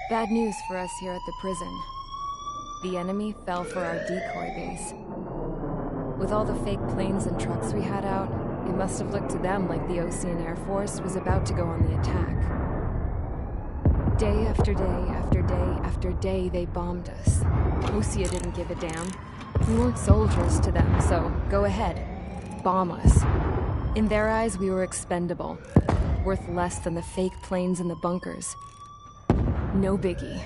Bad news for us here at the prison. The enemy fell for our decoy base. With all the fake planes and trucks we had out, it must have looked to them like the Ocean Air Force was about to go on the attack. Day after day after day after day, they bombed us. Osea didn't give a damn. We weren't soldiers to them, so go ahead. Bomb us. In their eyes, we were expendable. Worth less than the fake planes in the bunkers. No biggie.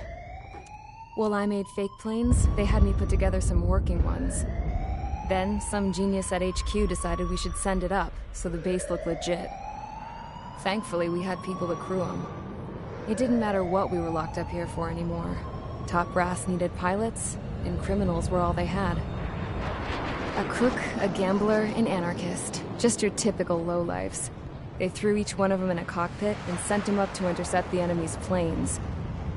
While I made fake planes, they had me put together some working ones. Then, some genius at HQ decided we should send it up, so the base looked legit. Thankfully, we had people to crew them. It didn't matter what we were locked up here for anymore. Top brass needed pilots, and criminals were all they had. A crook, a gambler, an anarchist. Just your typical lowlifes. They threw each one of them in a cockpit and sent them up to intercept the enemy's planes.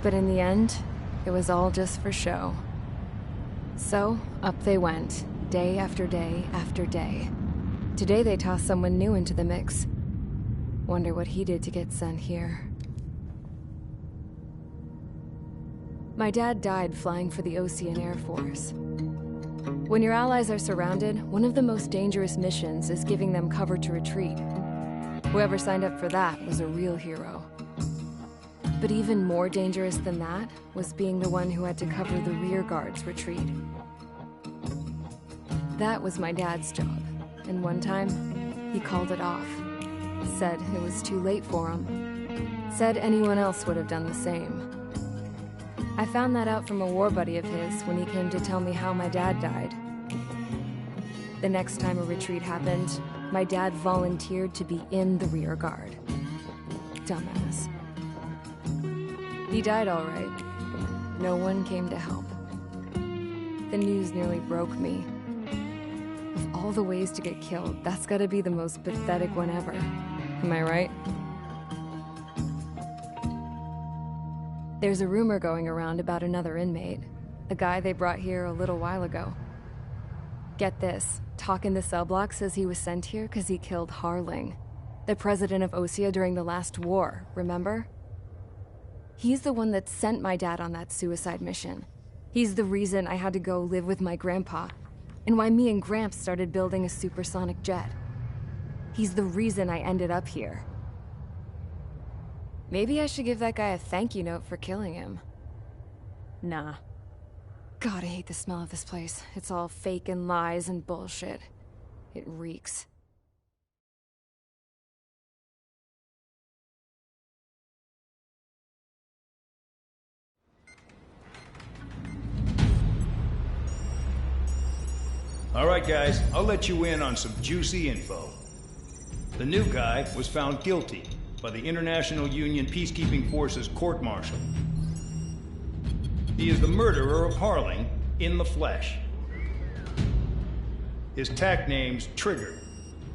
But in the end, it was all just for show. So, up they went, day after day after day. Today they tossed someone new into the mix. Wonder what he did to get sent here. My dad died flying for the Ocean Air Force. When your allies are surrounded, one of the most dangerous missions is giving them cover to retreat. Whoever signed up for that was a real hero. But even more dangerous than that was being the one who had to cover the rear guard's retreat. That was my dad's job, and one time, he called it off. Said it was too late for him. Said anyone else would have done the same. I found that out from a war buddy of his when he came to tell me how my dad died. The next time a retreat happened, my dad volunteered to be in the rear guard. Dumbass. He died all right. No one came to help. The news nearly broke me. Of all the ways to get killed, that's gotta be the most pathetic one ever. Am I right? There's a rumor going around about another inmate. A guy they brought here a little while ago. Get this, talk in the cell block says he was sent here because he killed Harling, the president of Osea during the last war, remember? He's the one that sent my dad on that suicide mission. He's the reason I had to go live with my grandpa, and why me and Gramps started building a supersonic jet. He's the reason I ended up here. Maybe I should give that guy a thank you note for killing him. Nah. God, I hate the smell of this place. It's all fake and lies and bullshit. It reeks. All right, guys, I'll let you in on some juicy info. The new guy was found guilty by the International Union Peacekeeping Forces court-martial. He is the murderer of Harling in the flesh. His TAC name's Trigger.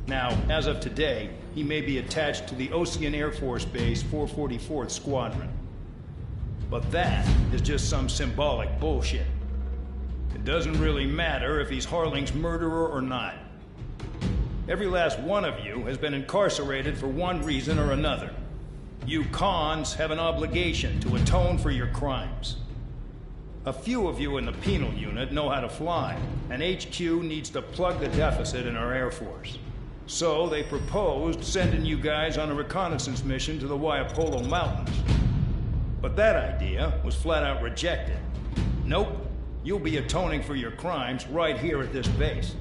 Now, as of today, he may be attached to the Ocean Air Force Base 444th Squadron. But that is just some symbolic bullshit. It doesn't really matter if he's Harling's murderer or not. Every last one of you has been incarcerated for one reason or another. You cons have an obligation to atone for your crimes. A few of you in the penal unit know how to fly, and HQ needs to plug the deficit in our Air Force. So they proposed sending you guys on a reconnaissance mission to the Waiapolo Mountains. But that idea was flat out rejected. Nope, you'll be atoning for your crimes right here at this base.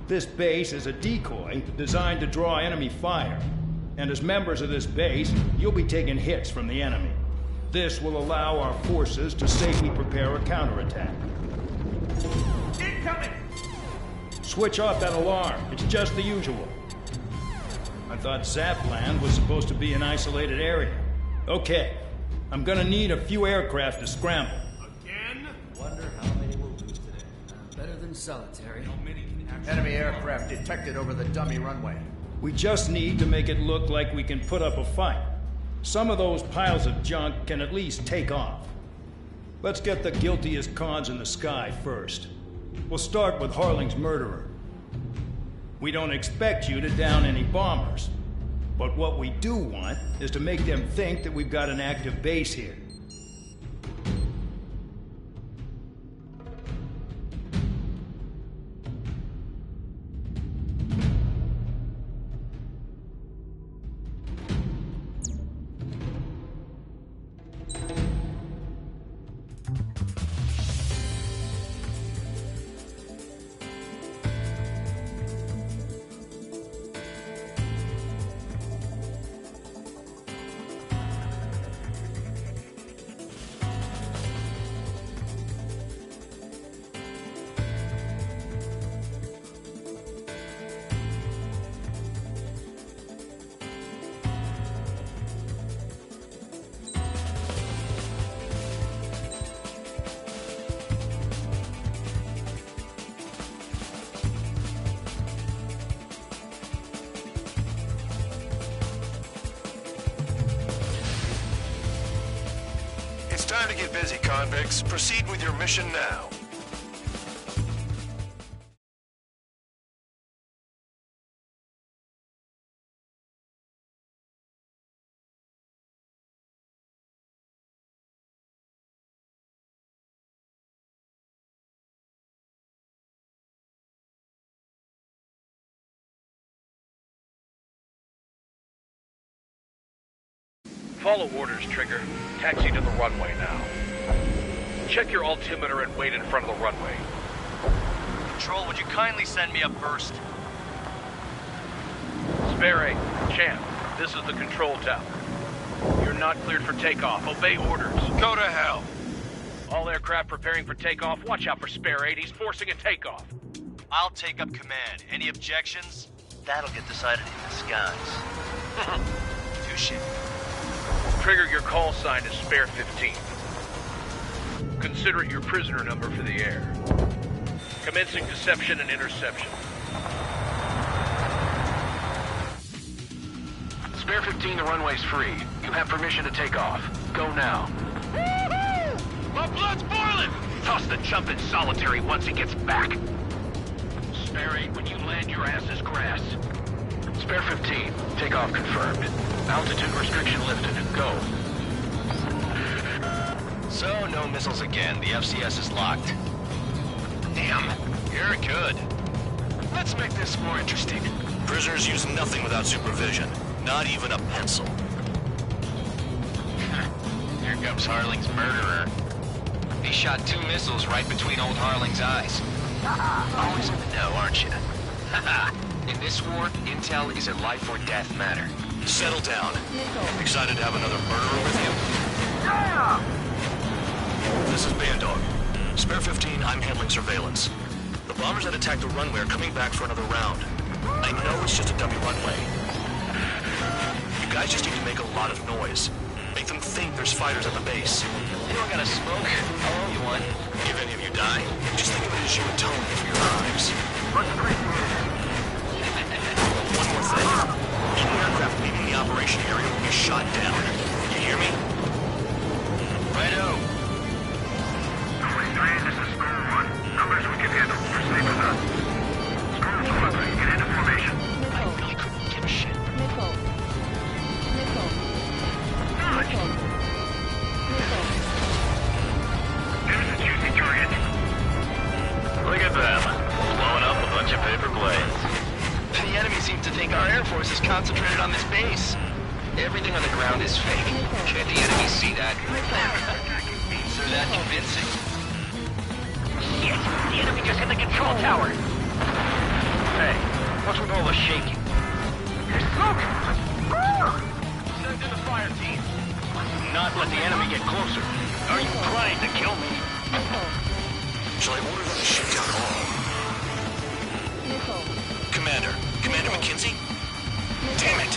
This base is a decoy designed to draw enemy fire. And as members of this base, you'll be taking hits from the enemy. This will allow our forces to safely prepare a counterattack. Incoming! Switch off that alarm. It's just the usual. I thought Zapland was supposed to be an isolated area. Okay, I'm gonna need a few aircraft to scramble. Again? Wonder how many we'll lose today. Better than solitary. How many can actually... Enemy aircraft detected over the dummy runway. We just need to make it look like we can put up a fight. Some of those piles of junk can at least take off. Let's get the guiltiest cons in the sky first. We'll start with Harling's murderer. We don't expect you to down any bombers. But what we do want is to make them think that we've got an active base here. It's time to get busy, convicts. Proceed with your mission now. Follow orders, Trigger. Taxi to the runway now. Check your altimeter and wait in front of the runway. Control, would you kindly send me up first? Spare 8, Champ, this is the control tower. You're not cleared for takeoff. Obey orders. Go to hell. All aircraft preparing for takeoff. Watch out for Spare 8. He's forcing a takeoff. I'll take up command. Any objections? That'll get decided in the skies. Touche. Trigger, your call sign is Spare 15. Consider it your prisoner number for the air. Commencing deception and interception. Spare 15, the runway's free. You have permission to take off. Go now. My blood's boiling! Toss the chump in solitary once he gets back. Spare 8, when you land, your ass is grass. Spare 15, takeoff confirmed. Altitude restriction lifted. Go. So, no missiles again. The FCS is locked. Damn, you're good. Let's make this more interesting. Prisoners use nothing without supervision. Not even a pencil. Here comes Harling's murderer. He shot 2 missiles right between old Harling's eyes. Always in the know, aren't you? In this war, intel is a life or death matter. Settle down. Excited to have another murderer with you? Yeah! This is Bandog. Spare 15, I'm handling surveillance. The bombers that attacked the runway are coming back for another round. I know it's just a dummy runway. You guys just need to make a lot of noise. Make them think there's fighters at the base. You don't gotta smoke. I'll owe you one. If any of you die, just think of it as you atone for your crimes. One more thing. Any aircraft leaving the operation area will be shot down. You hear me? Righto. This is School 1. Numbers we can handle. Proceed with us. School 1, get into formation. I really couldn't give a shit. There's a juicy target. Look at them. Blowing up a bunch of paper planes. The enemy seems to think our Air Force is concentrated on this base. Everything on the ground is fake. Can't the enemy see that? So that convincing. Yes, the enemy just hit the control tower. Hey, what's with all the shaking? There's smoke. Send in the fire team. Not let the enemy get closer. Are you trying to kill me? Shall I order them to shoot down all? Commander McKenzie? Damn it!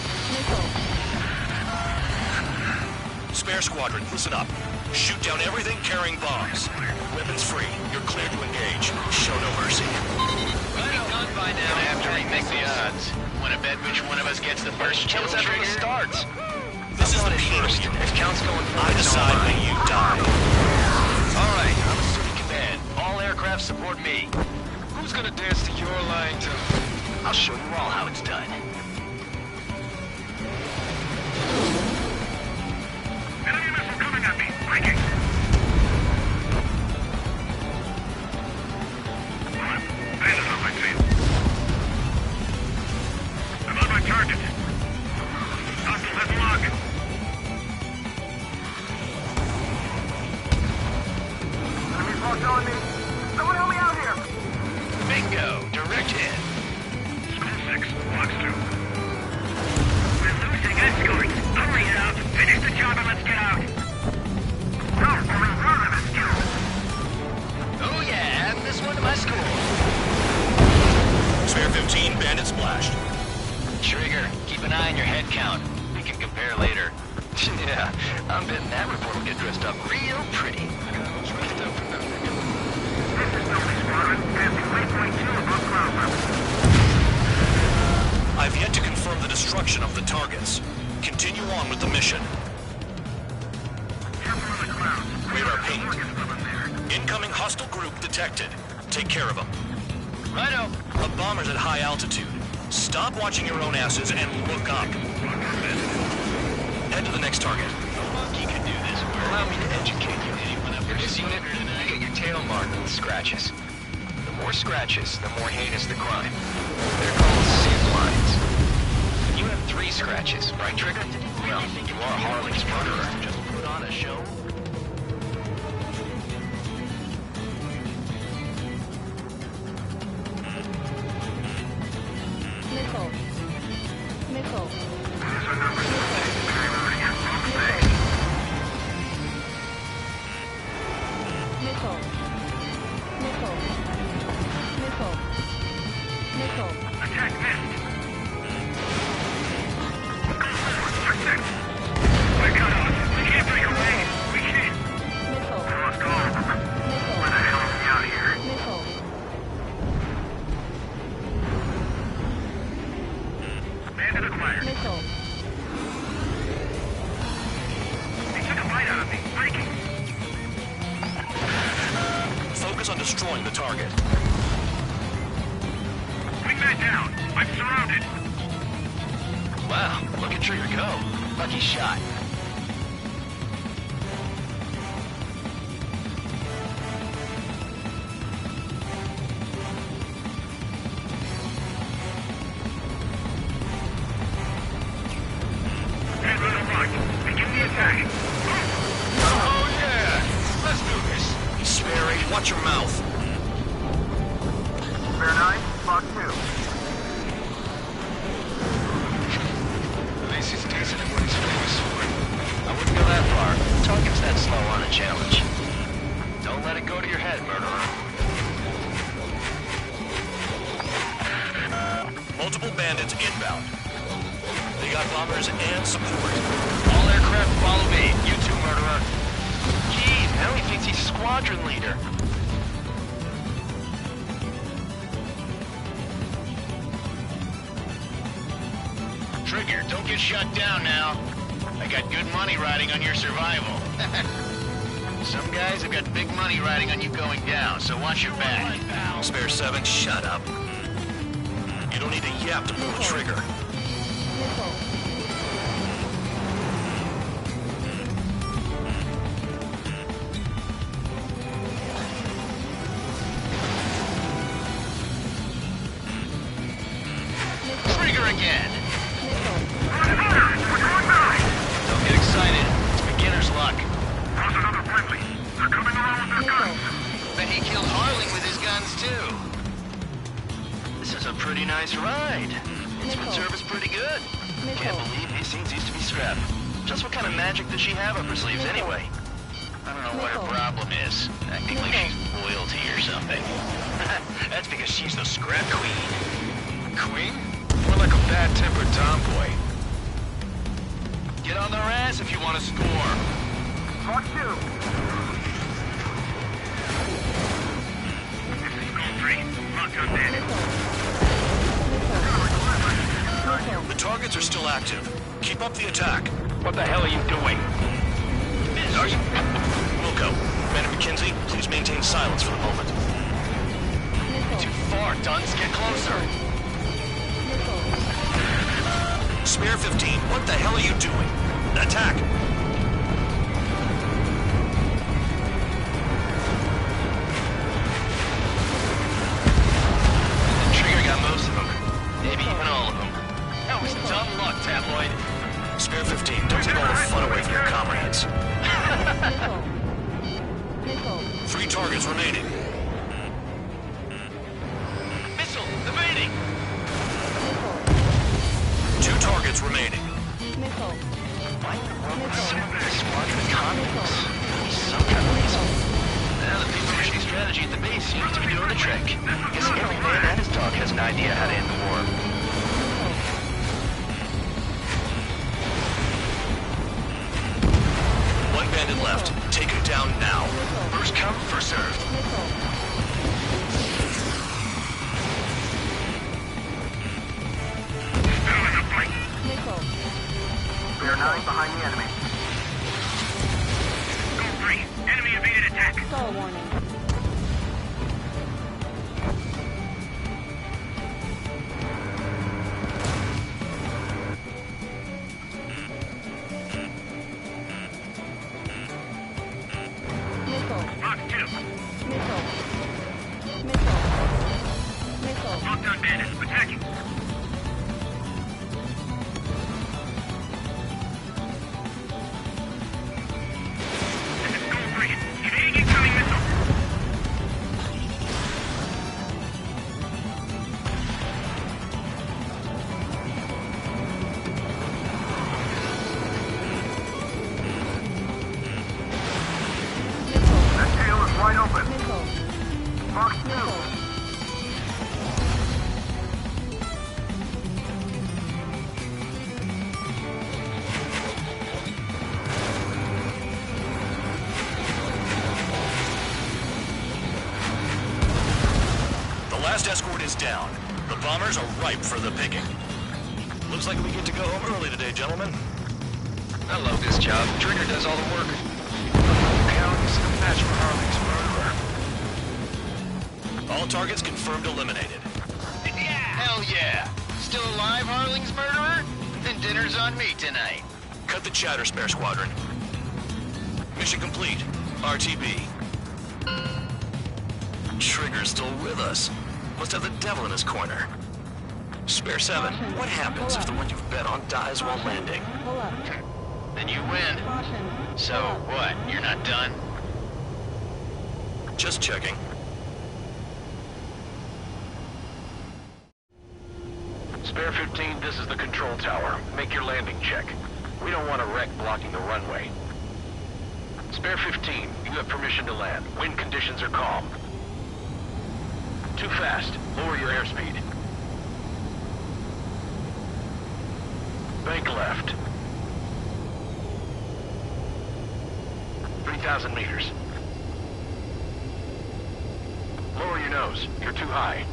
Spare squadron, listen up. Shoot down everything carrying bombs. Weapons free. You're cleared to engage. Show no mercy. We'll be done by now. I have to remake the odds. Want to bet which one of us gets the first kill after it starts? This is the first. If count's going I forward, decide when you die. All right, I'm assuming command. All aircraft support me. Who's gonna dance to your line too? I'll show you all how it's done. Enemy missile coming at me. Breaking. Bandit on my tail. I'm on my target. Hostile headlock. Enemy's locked on me. Someone help me out here. Bingo! Direct hit. School 6, box 2. We're losing escorts. Hurry out. Finish the job and let's get out. No, we're in run of escorts. Oh yeah, add this one to my score. Spare 15, bandit splashed. Trigger, keep an eye on your head count. We can compare later. Yeah, I'm betting that report will get dressed up real pretty. This is Delta Squadron. Passing waypoint 2 above cloud level. I've yet to confirm the destruction of the targets. Continue on with the mission. Careful of the clouds. radar pinged. Incoming hostile group detected. Take care of them. Righto. The bomber's at high altitude. Stop watching your own asses and look up. Head to the next target. A monkey could do this. Allow me to educate you. You're this unit, you get your tail marked with scratches. The more scratches, the more heinous the crime. They're called sin lines. You have 3 scratches, right, Trigger? Well, you are Harley's murderer. Just put on a show. Missile. Missile. Missile. Missile. Missile. Missile. Attack missed. We're cut off. We can't break away. We can't. Missile. Let's go. Missile. Where the hell are we out here? Missile. Bandit acquired. Missile. They took a bite out of me. Breaking. Focus on destroying the target. Wingman down. I'm surrounded. Wow, look at Trigger go. Lucky shot. Head with a mark. Begin the attack. Oh yeah! Let's do this. Sperry, watch your mouth. Spare 9, Mark 2. At least he's decent at what he's famous for. I wouldn't go that far. Target's that slow on a challenge. Don't let it go to your head, murderer. Multiple bandits inbound. They got bombers and support. All aircraft follow me. You too, murderer. Jeez, now he thinks he's squadron leader. Trigger, don't get shut down now. I got good money riding on your survival. Some guys have got big money riding on you going down, so watch your back. Spare 7, shut up. You don't need a yap to pull the trigger. Missile. Trigger again. Missile. Don't get excited. It's beginner's luck. Missile. Bet he killed Harling with his guns, too. This is a pretty nice ride. Instrument service pretty good. Can't believe these scenes used to be scrapped. Just what kind of magic does she have up her sleeves anyway? I don't know what her problem is. Acting like she's royalty or something. That's because she's the scrap queen. Queen? More like a bad-tempered tomboy. Get on their ass if you want to score. Mark 2. The targets are still active. Keep up the attack. What the hell are you doing? Are you... Wilco, Commander McKenzie, please maintain silence for the moment. Too far, Dunce. Get closer. Spare 15, what the hell are you doing? Attack! The trigger got most of them. Maybe even all of them. That was dumb luck, Tabloid. Spare 15, don't take all the fun away from your comrades. Missile. 3 targets remaining. Missile, evading. 2 targets remaining. Missile. Why in the world would someone a squadron of convicts? Some kind of reason. Now the people pushing strategy at the base seems to be doing the trick. Guess every man and his dog has an idea how to end the war. One bandit left. Take him down now. First come, first served. Missile. We are 9 behind the enemy. 3. Enemy evaded attack. Stall warning. Missile. Fox 2. Missile. Missile. Missile. Lockdown bandits attacking. This is Gold 3. Evading incoming missile. That tail is wide open. Missile. Fox 2. The last escort is down. The bombers are ripe for the picking. Looks like we get to go home early today, gentlemen. I love this job. Trigger does all the work. Counts a match for Harley's murderer. All targets confirmed eliminated. Hell yeah! Still alive, Harling's murderer? Then dinner's on me tonight. Cut the chatter, Spare Squadron. Mission complete. RTB. Trigger's still with us. Must have the devil in his corner. Spare 7, what happens if the one you've bet on dies while landing? Pull up. Then you win. Caution. So what? You're not done? Just checking. Spare 15, this is the control tower. Make your landing check. We don't want a wreck blocking the runway. Spare 15, you have permission to land. Wind conditions are calm. Too fast. Lower your airspeed. Bank left. 3,000 meters. Lower your nose. You're too high.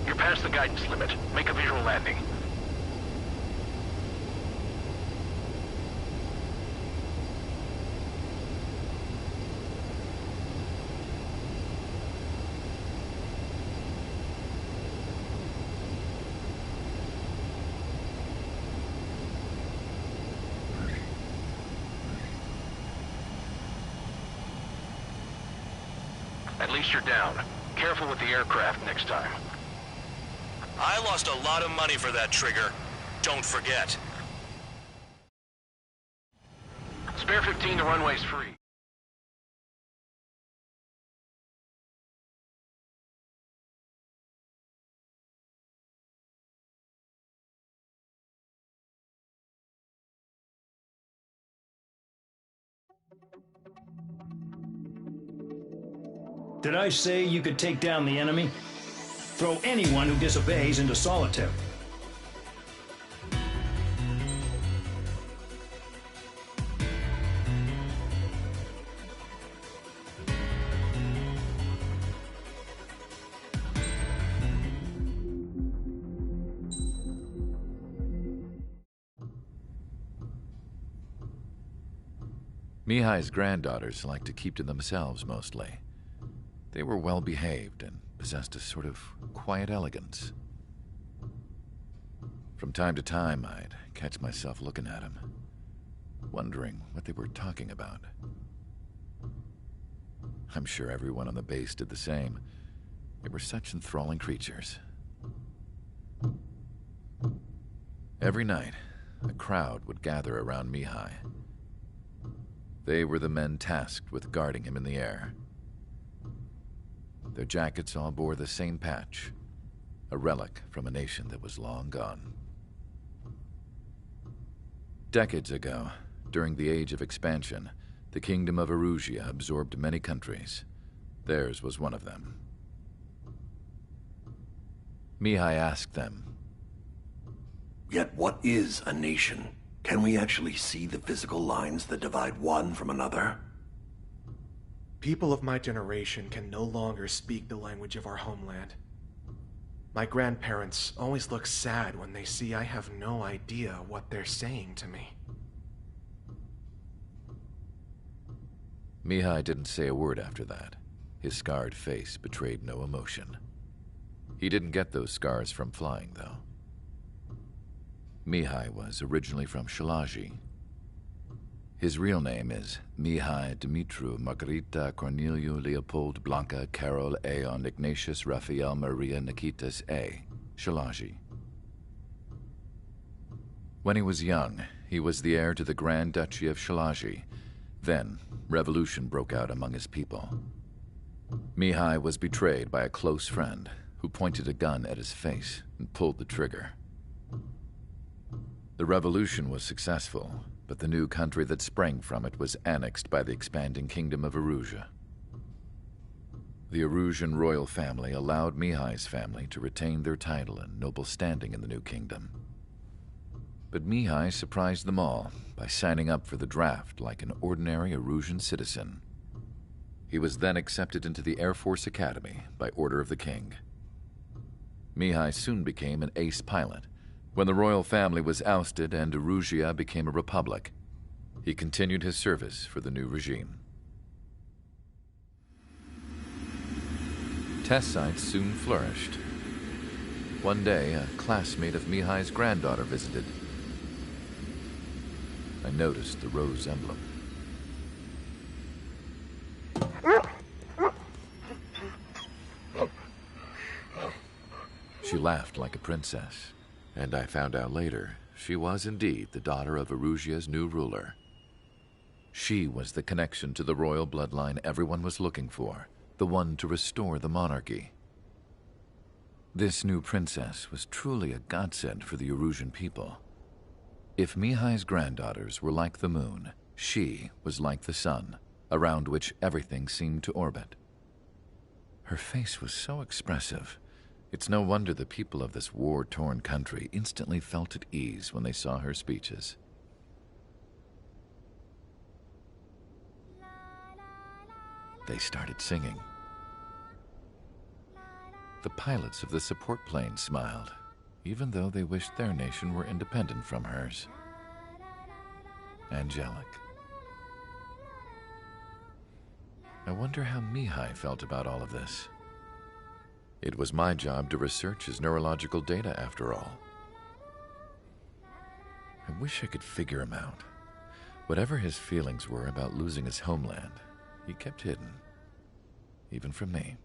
You're past the guidance limit. Make a visual landing. At least you're down. Careful with the aircraft next time. I lost a lot of money for that trigger. Don't forget. Spare 15, the runway's free. Did I say you could take down the enemy? Throw anyone who disobeys into solitary. Mihai's granddaughters liked to keep to themselves mostly. They were well behaved and possessed a sort of quiet elegance. From time to time, I'd catch myself looking at them, wondering what they were talking about. I'm sure everyone on the base did the same. They were such enthralling creatures. Every night, a crowd would gather around Mihai. They were the men tasked with guarding him in the air. Their jackets all bore the same patch, a relic from a nation that was long gone. Decades ago, during the Age of Expansion, the Kingdom of Erusia absorbed many countries. Theirs was one of them. Mihai asked them, "Yet what is a nation? Can we actually see the physical lines that divide one from another?" People of my generation can no longer speak the language of our homeland. My grandparents always look sad when they see I have no idea what they're saying to me. Mihai didn't say a word after that. His scarred face betrayed no emotion. He didn't get those scars from flying, though. Mihai was originally from Shalaji. His real name is Mihai Dumitru Margarita Corneliu Leopold Blanca Carol Aeon Ignatius Raphael Maria Nikitas A. Shalaji. When he was young, he was the heir to the Grand Duchy of Shalaji. Then, revolution broke out among his people. Mihai was betrayed by a close friend who pointed a gun at his face and pulled the trigger. The revolution was successful, but the new country that sprang from it was annexed by the expanding kingdom of Erusia. The Erusian royal family allowed Mihai's family to retain their title and noble standing in the new kingdom. But Mihai surprised them all by signing up for the draft like an ordinary Erusian citizen. He was then accepted into the Air Force Academy by order of the king. Mihai soon became an ace pilot. When the royal family was ousted and Erusia became a republic, he continued his service for the new regime. Test sites soon flourished. One day, a classmate of Mihai's granddaughter visited. I noticed the rose emblem. She laughed like a princess, and I found out later she was indeed the daughter of Erusia's new ruler. She was the connection to the royal bloodline everyone was looking for, the one to restore the monarchy. This new princess was truly a godsend for the Erusian people. If Mihai's granddaughters were like the moon, she was like the sun, around which everything seemed to orbit. Her face was so expressive. It's no wonder the people of this war-torn country instantly felt at ease when they saw her speeches. They started singing. The pilots of the support plane smiled, even though they wished their nation were independent from hers. Angelic. I wonder how Mihai felt about all of this. It was my job to research his neurological data, after all. I wish I could figure him out. Whatever his feelings were about losing his homeland, he kept hidden, even from me.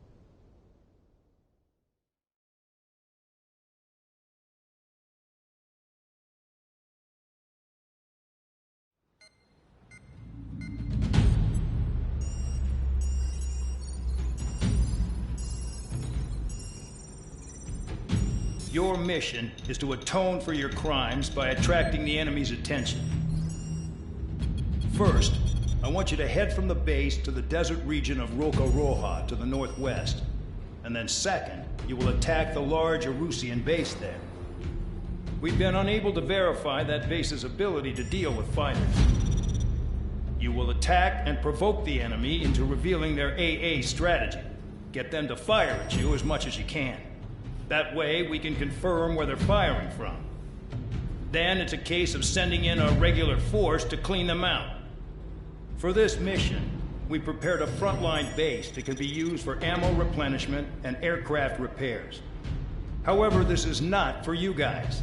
Your mission is to atone for your crimes by attracting the enemy's attention. First, I want you to head from the base to the desert region of Roca-Roja to the northwest. And then second, you will attack the large Erusian base there. We've been unable to verify that base's ability to deal with fighters. You will attack and provoke the enemy into revealing their AA strategy. Get them to fire at you as much as you can. That way, we can confirm where they're firing from. Then it's a case of sending in a regular force to clean them out. For this mission, we prepared a frontline base that can be used for ammo replenishment and aircraft repairs. However, this is not for you guys.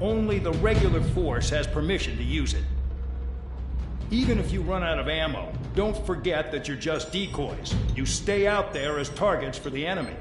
Only the regular force has permission to use it. Even if you run out of ammo, don't forget that you're just decoys. You stay out there as targets for the enemy.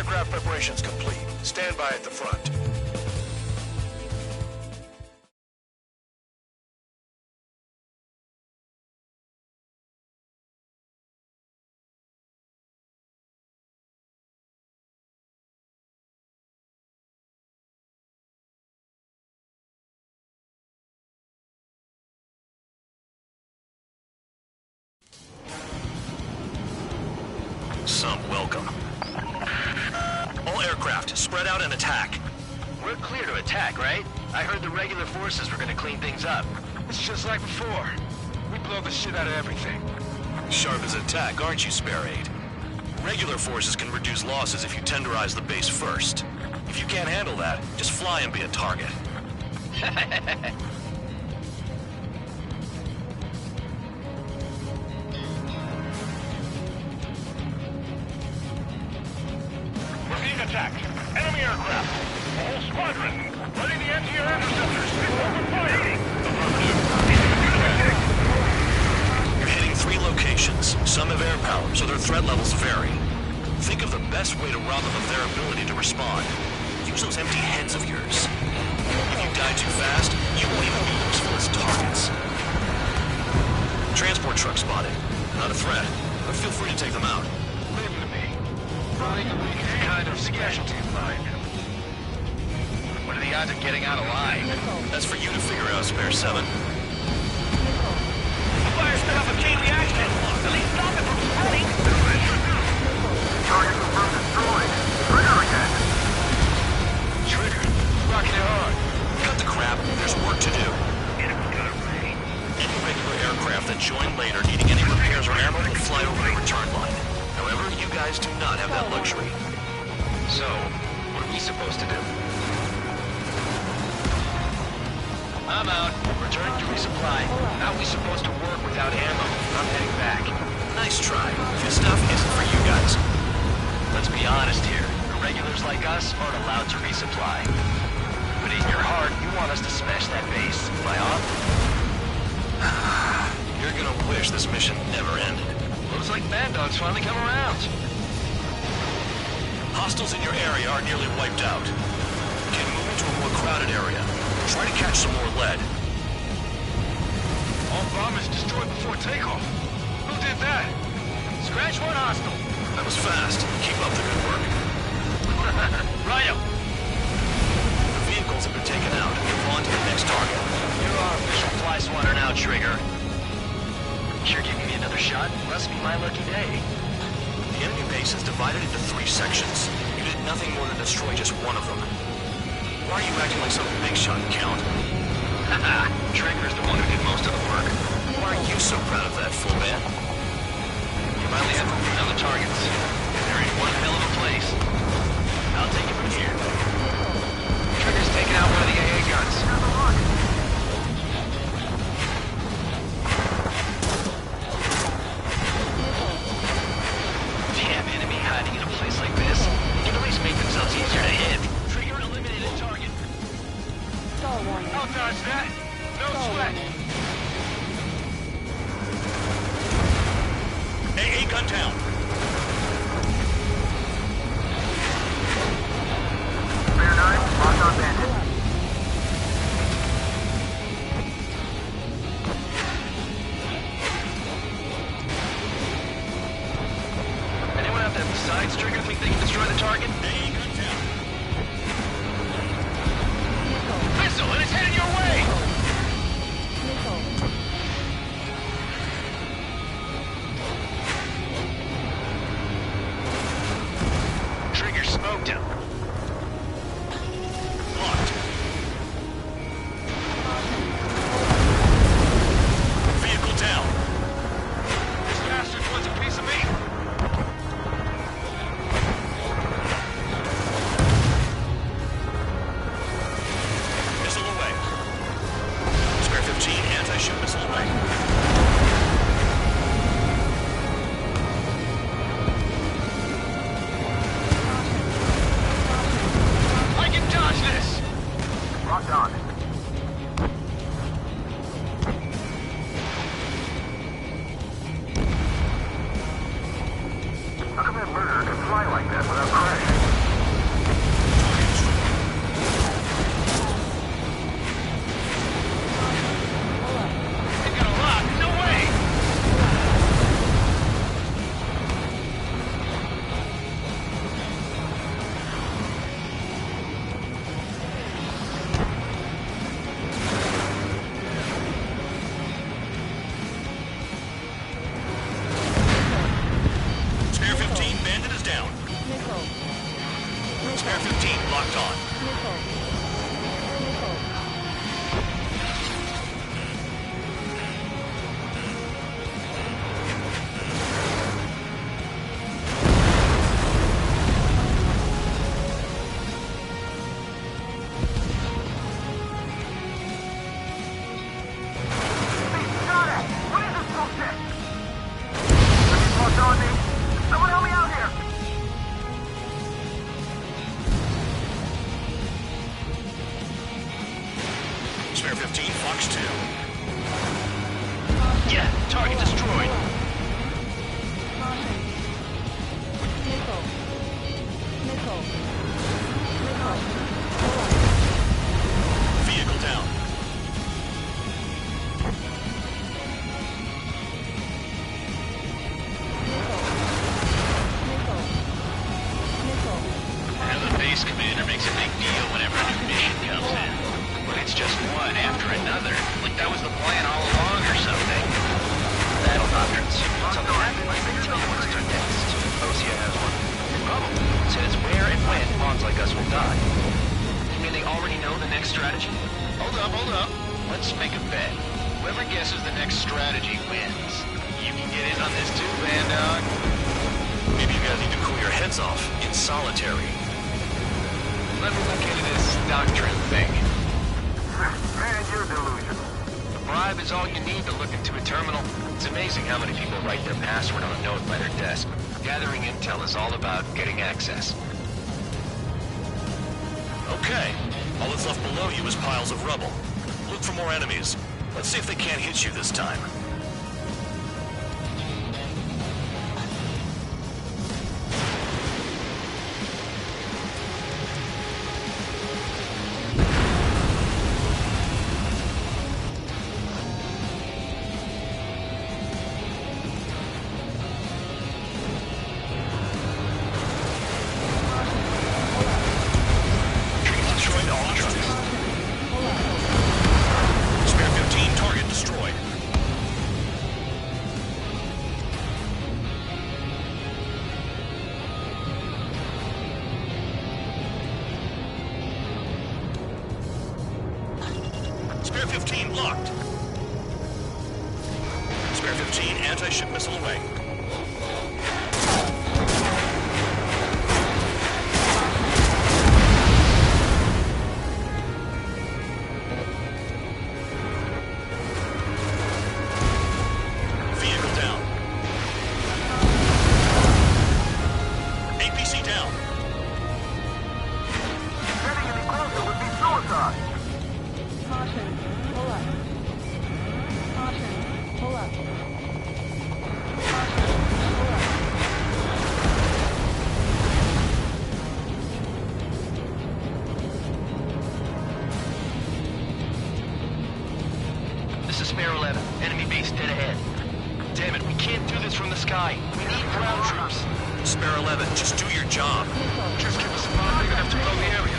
Aircraft preparations complete. Stand by at the front. Some welcome. All aircraft, spread out and attack. We're clear to attack, right? I heard the regular forces were gonna clean things up. It's just like before. We blow the shit out of everything. Sharp as attack, aren't you, Spare 8? Regular forces can reduce losses if you tenderize the base first. If you can't handle that, just fly and be a target. We're being attacked. Enemy aircraft. A whole squadron. Running the anti-air interceptors. Open fire. You're hitting 3 locations. Some have air power, so their threat levels vary. Think of the best way to rob them of their ability to respond. Use those empty heads of yours. If you die too fast, you won't even be useful as targets. Transport truck spotted. Not a threat, but feel free to take them out. Leave them to me. Running a weak is kind of specialty of mine. What are the odds of getting out alive? That's for you to figure out, Spare 7. Fire set up a chain reaction. At least stop it from spreading. Target confirmed destroyed. Trigger again. Trigger. Rocking it hard. Cut the crap, there's work to do. Any regular aircraft that join later needing any repairs or ammo will fly over the return line. However, you guys do not have that luxury. So, what are we supposed to do? I'm out. Returning to resupply. How are we supposed to work without ammo? I'm heading back. Nice try. This stuff isn't for you guys. Let's be honest here. The regulars like us aren't allowed to resupply. But in your heart, you want us to smash that base. Am I off? You're gonna wish this mission never ended. Looks like Bad Dog's finally come around. Hostiles in your area are nearly wiped out. Can move into a more crowded area. Try to catch some more lead. All bombers destroyed before takeoff. Who did that? Scratch one hostile. That was fast. Keep up the good work. Righto. The vehicles have been taken out. Move on to the next target. You're our official fly swatter now, Trigger. You're giving me another shot? Must be my lucky day. The enemy base is divided into 3 sections. You did nothing more than destroy just one of them. Why are you acting like some big shot, Count? Haha, Trigger's the one who did most of the work. Why are you so proud of that, full man? You finally have room for other targets. They're in one hell of a place. I'll take it from here. Trigger's taking out one of the AA guns. Damn enemy hiding in a place like this. They can at least make themselves easier to hit. Trigger eliminated target. I'll dodge that. No sweat. AA gun down. Bear 9, locked on bandit. Anyone out there besides Trigger think they can destroy the target? AA gun down. Missile, and it's headed your way! Trigger smoked him. Locked. Vehicle down. This bastard wants a piece of me. Missile away. Target destroyed. Missile. Missile. Missile. Vehicle down. And the base commander makes a big deal whenever a new mission comes in. But it's just one after another. Like that was the plan all along or something. Battle doctrines. Something happens, they tell you what to do next. Osea has one. Rubble says where and when pawns like us will die. You mean they already know the next strategy? Hold up. Let's make a bet. Whoever guesses the next strategy wins. You can get in on this too, Bandog. Maybe you guys need to cool your heads off in solitary. Let me look into this doctrine thing. Man, you're delusional. A bribe is all you need to look into a terminal. It's amazing how many people write their password on a note by their desk. Gathering intel is all about getting access. Okay. All that's left below you is piles of rubble. Look for more enemies. Let's see if they can't hit you this time. Spare 15 locked. Spare 15 anti-ship missile away. Vehicle down. APC down. Getting any closer would be suicide. Caution. Pull up. Caution. Pull up. Caution. Pull up. This is Spare 11. Enemy base dead ahead. Damn it, we can't do this from the sky. We need ground troops. Spare 11, just do your job. Just give us a bomb big enough to blow the area.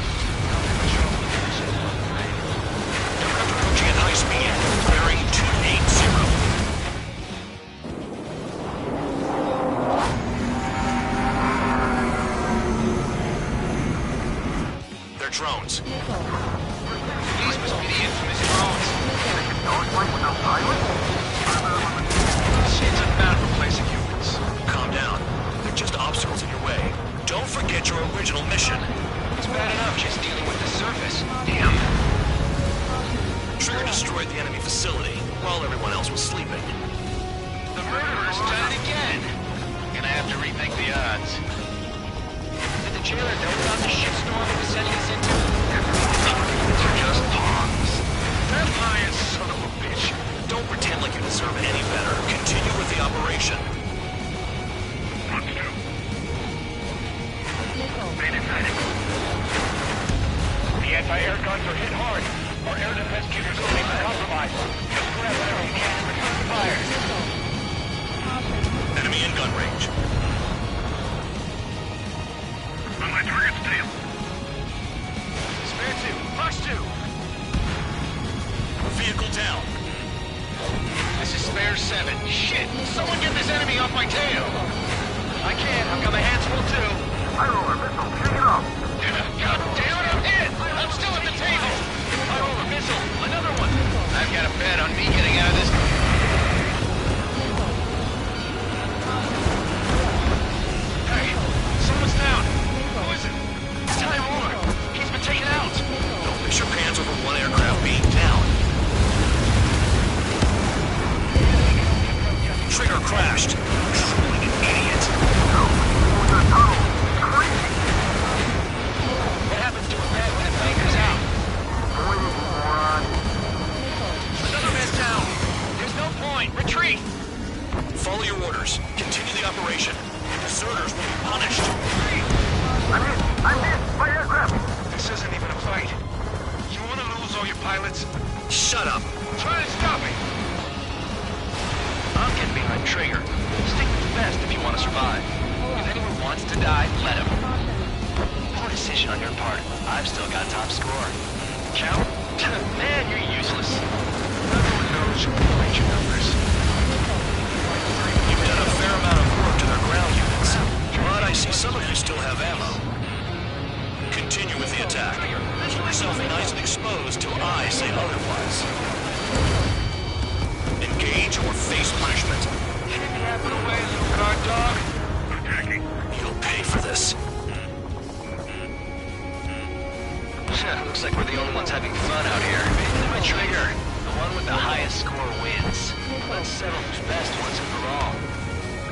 Aircraft approaching at high speed. Bearing 280. They're drones. These must be the infamous drones. Shit's about replacing humans. Calm down. They're just obstacles in your way. Don't forget your original mission. It's bad enough just dealing with the surface. Damn. Trigger destroyed the enemy facility while everyone else was sleeping. The murderer's done it again. Gonna have to rethink the odds. Did the jailer know about the shitstorm he was sending us into? They're just pawns. That lying son of a bitch. Don't pretend like you deserve any better. Continue with the operation. The anti-air guns are hit hard. Our air defense capabilities are compromised. Just grab whatever you can and return to fire. Enemy in gun range. On my target's tail. Spare 2. Fox 2. Vehicle down. This is Spare 7. Shit! Someone get this enemy off my tail! I can't. I've got my hands full too. I roll a missile. Pick it up. God damn it, I'm hit! I'm still at the table! I roll a missile. Another one. I've got a bet on me getting out of this. Hey, someone's down. Who is it? Ty Moore. He's been taken out. Don't miss your pants over one aircraft being down. Trigger crashed. Like an idiot. What happens to a bed when it fingers out? Another man's down. There's no point. retreat! Follow your orders. Continue the operation. Deserters will be punished. I'm hit by aircraft! This isn't even a fight. You wanna lose all your pilots? Shut up. Try to stop me! I'm getting behind Trigger. Stick fast if you want to survive. If anyone wants to die, let him. Poor decision on your part. I've still got top score. Count? Man, you're useless. Everyone knows you can reach your numbers. You've done a fair amount of work to their ground units. But I see some of you still have ammo. Continue with the attack. Keep yourself nice and exposed till I say otherwise. Engage or face punishment. Kidnapping away, little guard dog. Attacking. You'll pay for this. Looks like we're the only ones having fun out here. My Trigger, the one with the highest score wins. Let's settle who's best once and for all.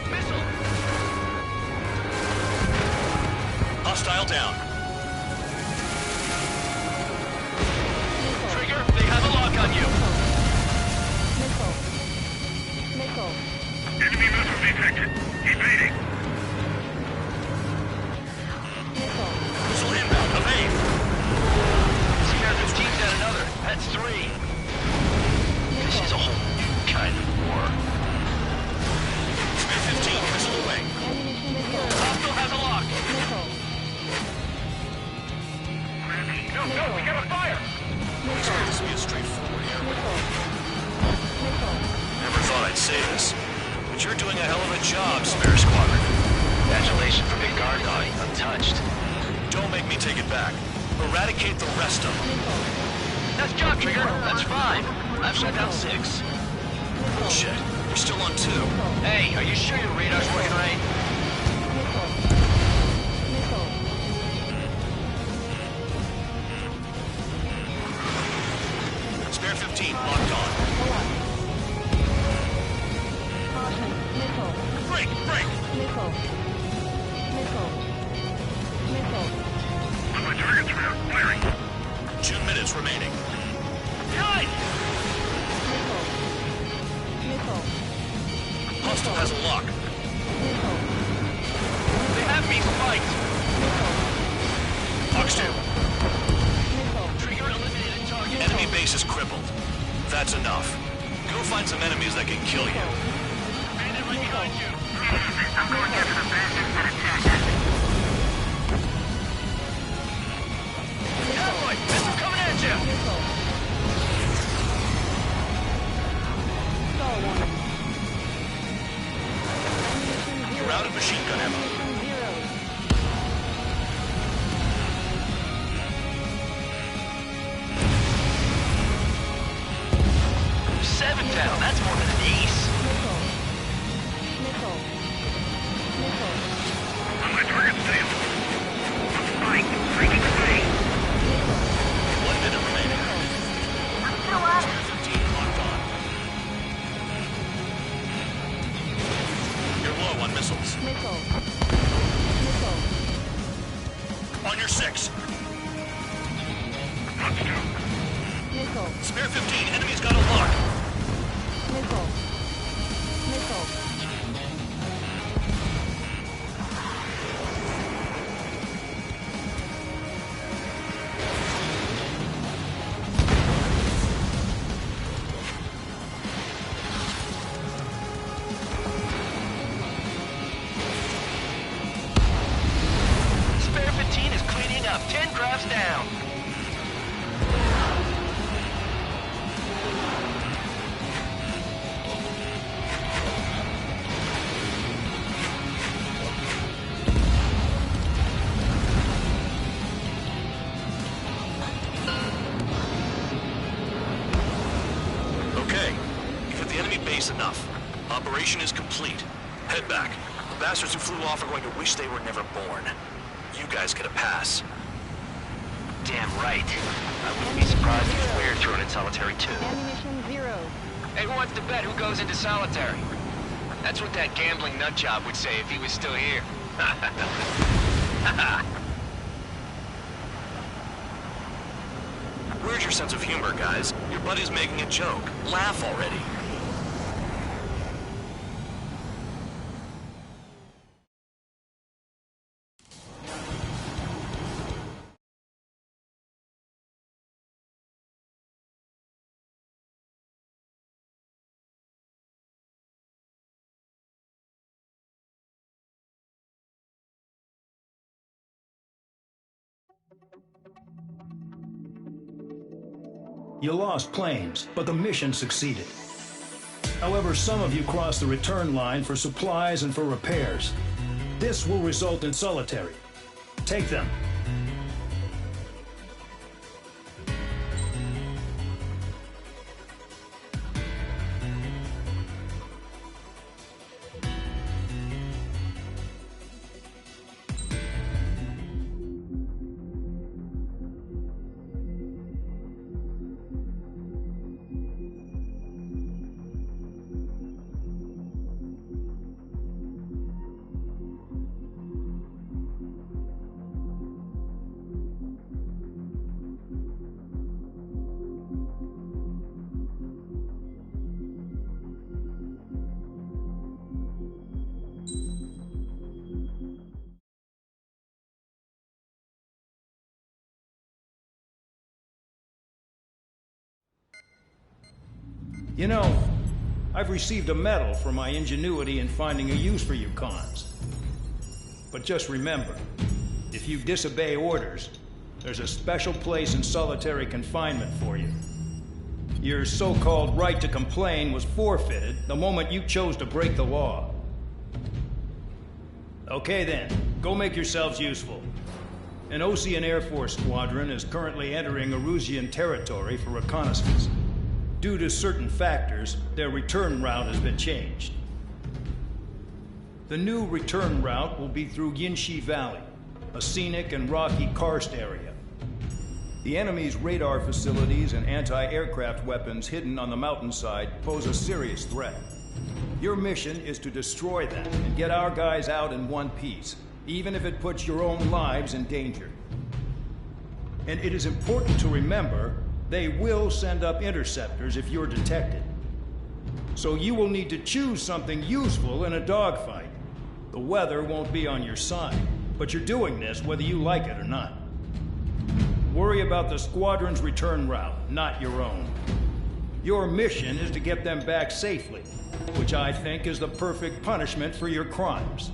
Missile! Hostile down. Trigger, they have a lock on you. Missile. Enemy missile detected. Evading. Missile inbound. Evade. Spare 15's got another. That's 3. This is a whole new kind of war. Spare 15. Missile away. Hostile has a lock. No, we got a fire! Expect this to be a straightforward airway. Never thought I'd say this, but you're doing a hell of a job, Spare Squadron. Congratulations for Big Guard Dog, untouched. Don't make me take it back. Eradicate the rest of them. That's job, Trigger. That's 5. I've shut down 6. Bullshit. You're still on 2. Hey, are you sure your radar's working right? Spare 15, locked on. Break! My target's around. Firing. 2 minutes remaining. Time! Hostile has a lock. They have me spiked. Fox 2. Trigger eliminated target. Enemy base is crippled. That's enough. Go find some enemies that can kill you. Bandit right behind you. I'm going after the bastards that attacked. Cowboy, missile coming at you. You're out of machine gun ammo. 7 down. That's more than an ace. My target's safe. Spike, breaking away. 1 minute remaining. Spare 15 locked on. You're low on missiles. On your 6. Spare 15. Enemy's got a lock. Spare 15 is cleaning up. 10 crafts down. Okay. You've hit the enemy base enough. Operation is complete. Head back. The bastards who flew off are going to wish they were never born. You guys get a pass. Damn right. I wouldn't be surprised if we're thrown in solitary too. Ammunition 0. Hey, who wants to bet who goes into solitary? That's what that gambling nutjob would say if he was still here. Where's your sense of humor, guys? Your buddy's making a joke. Laugh already. You lost planes, but the mission succeeded. However, some of you crossed the return line for supplies and for repairs. This will result in solitary. Take them. You know, I've received a medal for my ingenuity in finding a use for you cons. But just remember, if you disobey orders, there's a special place in solitary confinement for you. Your so-called right to complain was forfeited the moment you chose to break the law. Okay then, go make yourselves useful. An Osean Air Force squadron is currently entering Erusian territory for reconnaissance. Due to certain factors, their return route has been changed. The new return route will be through Yinshi Valley, a scenic and rocky karst area. The enemy's radar facilities and anti-aircraft weapons hidden on the mountainside pose a serious threat. Your mission is to destroy them and get our guys out in one piece, even if it puts your own lives in danger. And it is important to remember, they will send up interceptors if you're detected. So you will need to choose something useful in a dogfight. The weather won't be on your side, but you're doing this whether you like it or not. Worry about the squadron's return route, not your own. Your mission is to get them back safely, which I think is the perfect punishment for your crimes.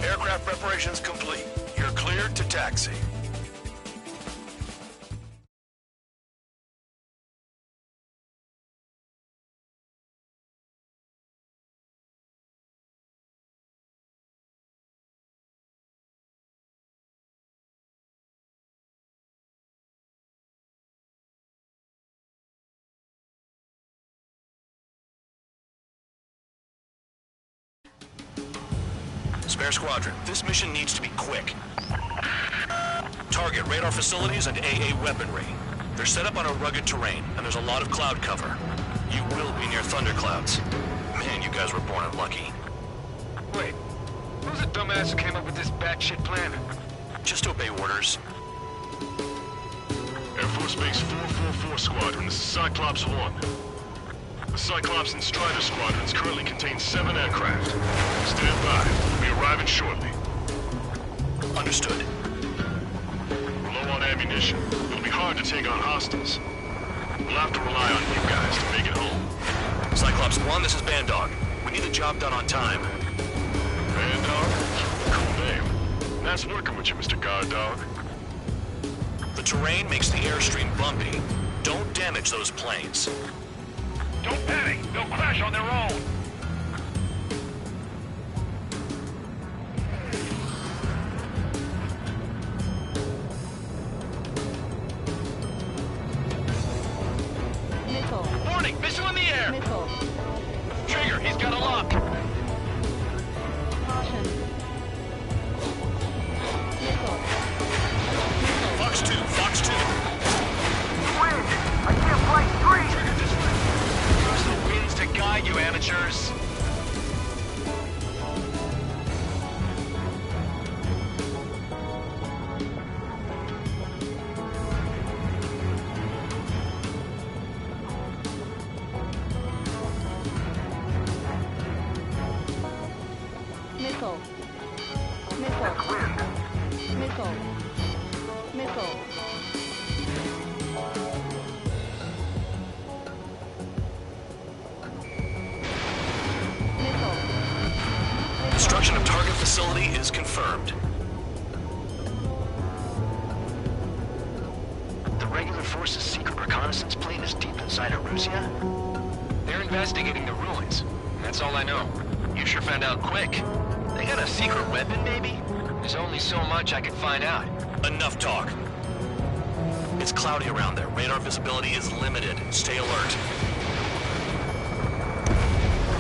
Aircraft preparations complete. You're cleared to taxi. Spare Squadron, this mission needs to be quick. Target radar facilities and AA weaponry. They're set up on a rugged terrain, and there's a lot of cloud cover. You will be near thunderclouds. Man, you guys were born unlucky. Wait, who's the dumbass who came up with this batshit plan? Just obey orders. Air Force Base 444 Squadron, this is Cyclops 1. The Cyclops and Strider squadrons currently contain 7 aircraft. Stand by. We'll be arriving shortly. Understood. We're low on ammunition. It'll be hard to take on hostiles. We'll have to rely on you guys to make it home. Cyclops 1, this is Bandog. We need the job done on time. Bandog? Cool name. Nice working with you, Mr. Guard Dog. The terrain makes the airstream bumpy. Don't damage those planes. Don't panic! They'll crash on their own! Missile. Missile. Missile. Missile. Destruction of target facility is confirmed. The regular force's secret reconnaissance plane is deep inside Erusia? They're investigating the ruins. That's all I know. You sure found out quick. They got a secret weapon, maybe? There's only so much I can find out. Enough talk. It's cloudy around there. Radar visibility is limited. Stay alert.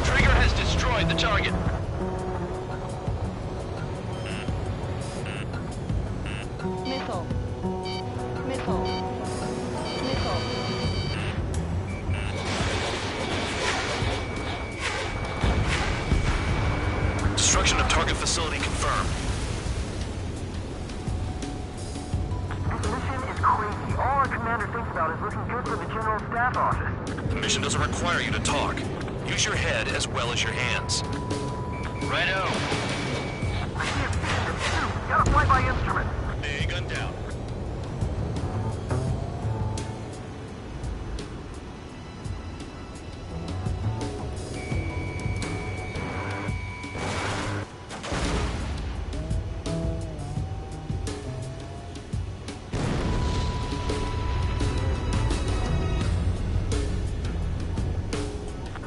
Trigger has destroyed the target. Missile. Missile. Missile. Destruction of target facility confirmed. This mission is crazy. All our commander thinks about is looking good for the General Staff Office. The mission doesn't require you to talk. Use your head as well as your hands. Righto. I see a fish. Gotta fly by instrument. A gun down.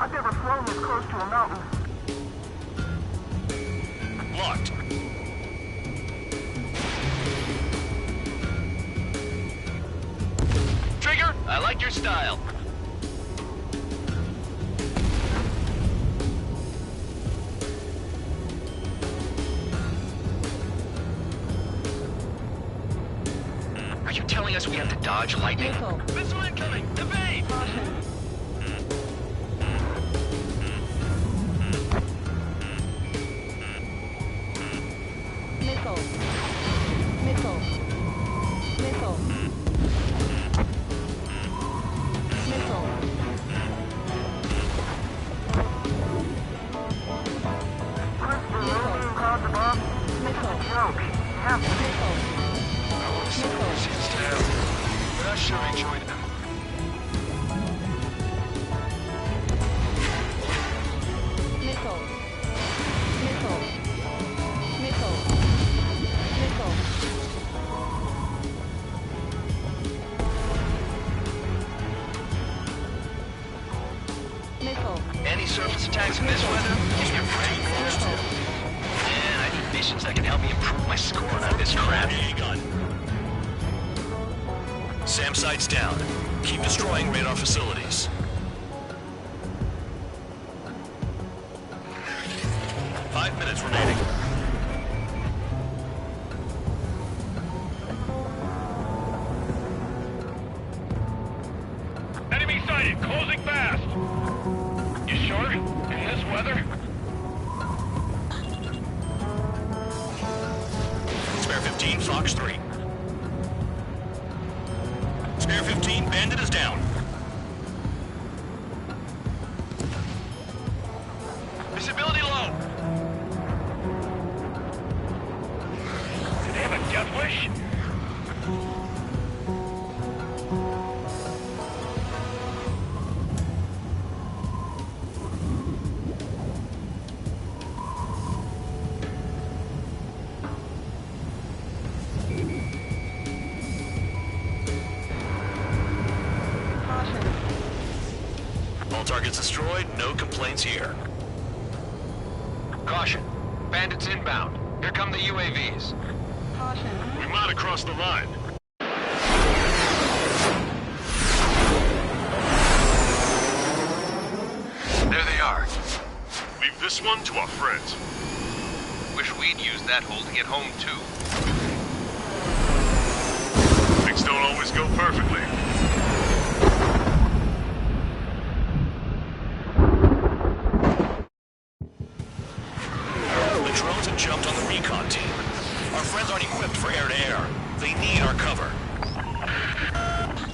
I've never flown this close to a mountain. Locked. Trigger, I like your style. Are you telling us we have to dodge lightning? Missile. Missile incoming! Evade! Caution. Missile. Missile. Missile. Missile. Rolling clouds above. Missile. Joke. Have to be. Missile. Seems to but I sure enjoyed them. Missile. Missile. Missile. Missile. Missile. Any surface attacks in this weather? Give me a break. Man, I need missions that can help me improve my score on this crap. A-gun. SAM sights down. Keep destroying radar facilities. Five minutes remaining. Enemy sighted, closing fast. You sure? In this weather? Spare 15, Fox 3. Spare 15, Bandit is down. Visibility low. Do they have a death wish? All targets destroyed, no complaints here. Caution. Bandits inbound. Here come the UAVs. Caution. We might have crossed the line. There they are. Leave this one to our friends. Wish we'd used that hole to get home, too. Things don't always go perfectly. The drones have jumped on the recon team. Our friends aren't equipped for air-to-air. They need our cover.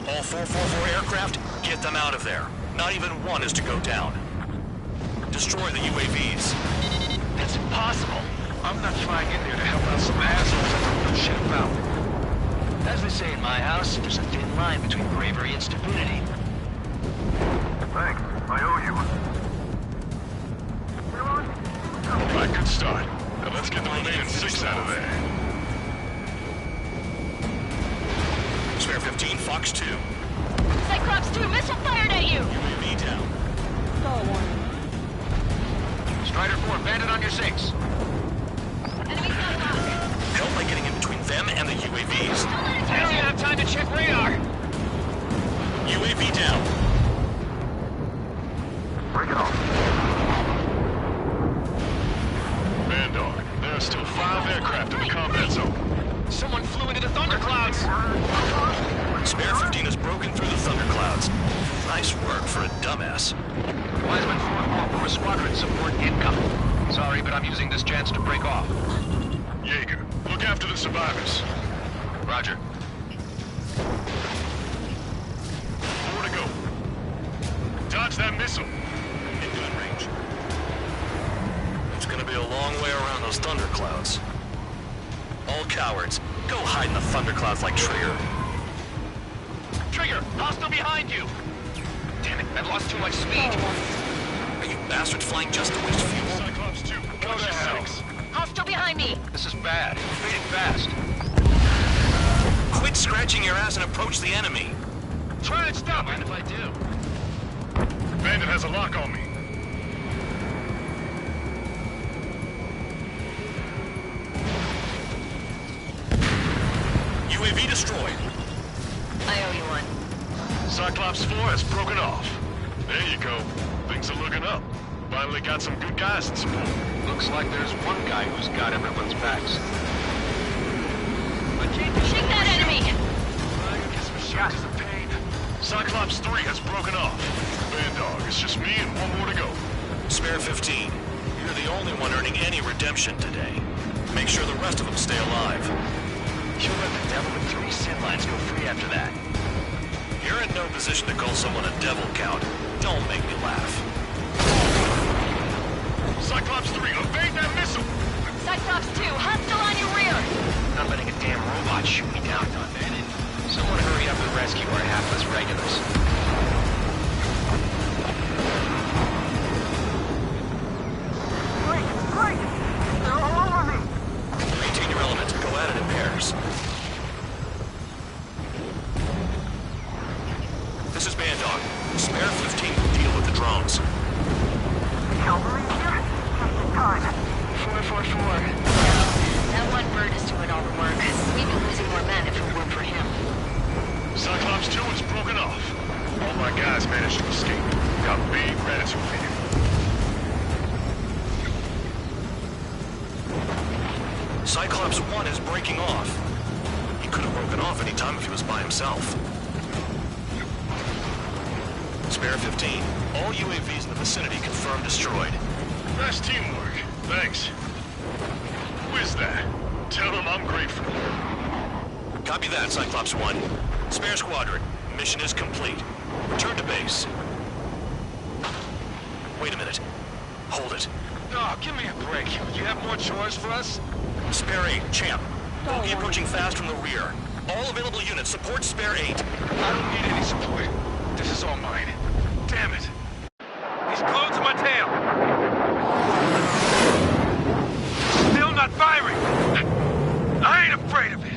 All 444 aircraft, get them out of there. Not even one is to go down. Destroy the UAVs. That's impossible. I'm not flying in there to help out some assholes that don't know shit about. As they say in my house, there's a thin line between bravery and stupidity. Thanks. I owe you. Alright, good start. Now let's get the remaining 6 out of there. Spare 15, Fox 2. Cyclops 2, missile fired at you! UAV down. Stall warning. Strider 4, bandit on your 6. Enemy's got a lock. Help by getting in between them and the UAVs. Don't let it I don't even have time to check radar. UAV down. Break it off. Bandog, there are still 5 aircraft in the combat zone. Someone flew into the thunderclouds. Spare 15 has broken through the thunderclouds. Nice work for a dumbass. Wiseman 4-4 for squadron support incoming. Sorry, but I'm using this chance to break off. Jaeger, look after the survivors. Roger. 4 to go. Dodge that missile. In gun range. It's gonna be a long way around those thunderclouds. All cowards, go hide in the thunderclouds like Trigger. Trigger, hostile behind you. Damn it, I've lost too much speed. Are you bastards flying just to waste fuel? Cyclops 2, go to hell. Hostile behind me! This is bad. Fading fast. Quit scratching your ass and approach the enemy. Try and stop it. Mind if I do? Bandit has a lock on me. UAV destroyed. I owe you one. Cyclops 4 has broken off. There you go. Things are looking up. Finally got some good guys in support. Looks like there's one guy who's got everyone's backs. Shake that enemy! Gives me shots of pain. Cyclops 3 has broken off. Bandog, it's just me and 1 more to go. Spare 15. You're the only one earning any redemption today. Make sure the rest of them stay alive. You'll let the devil with 3 sin lines go free after that. You're in no position to call someone a devil, Count. Don't make me laugh. Cyclops 3, evade that missile! Cyclops 2, hostile on your rear! Not letting a damn robot shoot me down, Bandit. Someone hurry up and rescue our hapless regulars. Great! They're all over me! Maintain your element. Go at it in pairs. This is Bandog. Spare 15 will deal with the drones. Cavalry here? Just in time. 444. That one bird is doing all the work. We'd be losing more men if it weren't for him. Cyclops 2 is broken off. All my guys managed to escape. Got big gratitude for you. Cyclops 1 is breaking off. He could have broken off any time if he was by himself. Spare 15. All UAVs in the vicinity confirmed destroyed. Nice teamwork. Thanks. Who is that? Tell him I'm grateful. Copy that, Cyclops 1. Spare squadron. Mission is complete. Return to base. Wait a minute. Hold it. Oh, give me a break. You have more chores for us? Spare 8, Champ. Bogey approaching fast from the rear. All available units support Spare 8. I don't need any support. This is all mine. Damn it. He's glued to my tail. Still not firing. I ain't afraid of it.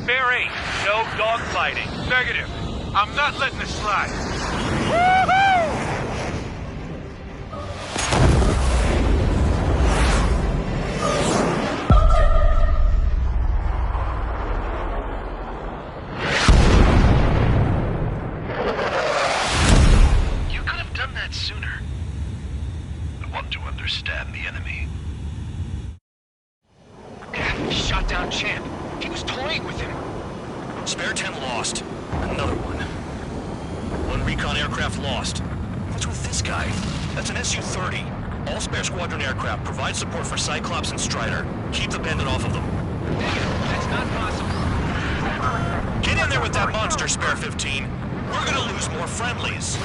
Spare 8, no dogfighting. Negative. I'm not letting this slide. Woohoo! You could have done that sooner. I want to understand the enemy. Shot down Champ. He was toying with him. Spare 10 lost. Another one. One recon aircraft lost. What's with this guy? That's an Su-30. All spare squadron aircraft provide support for Cyclops and Strider. Keep the bandit off of them. That's not possible. Get in there with that monster, Spare 15. We're gonna lose more friendlies. You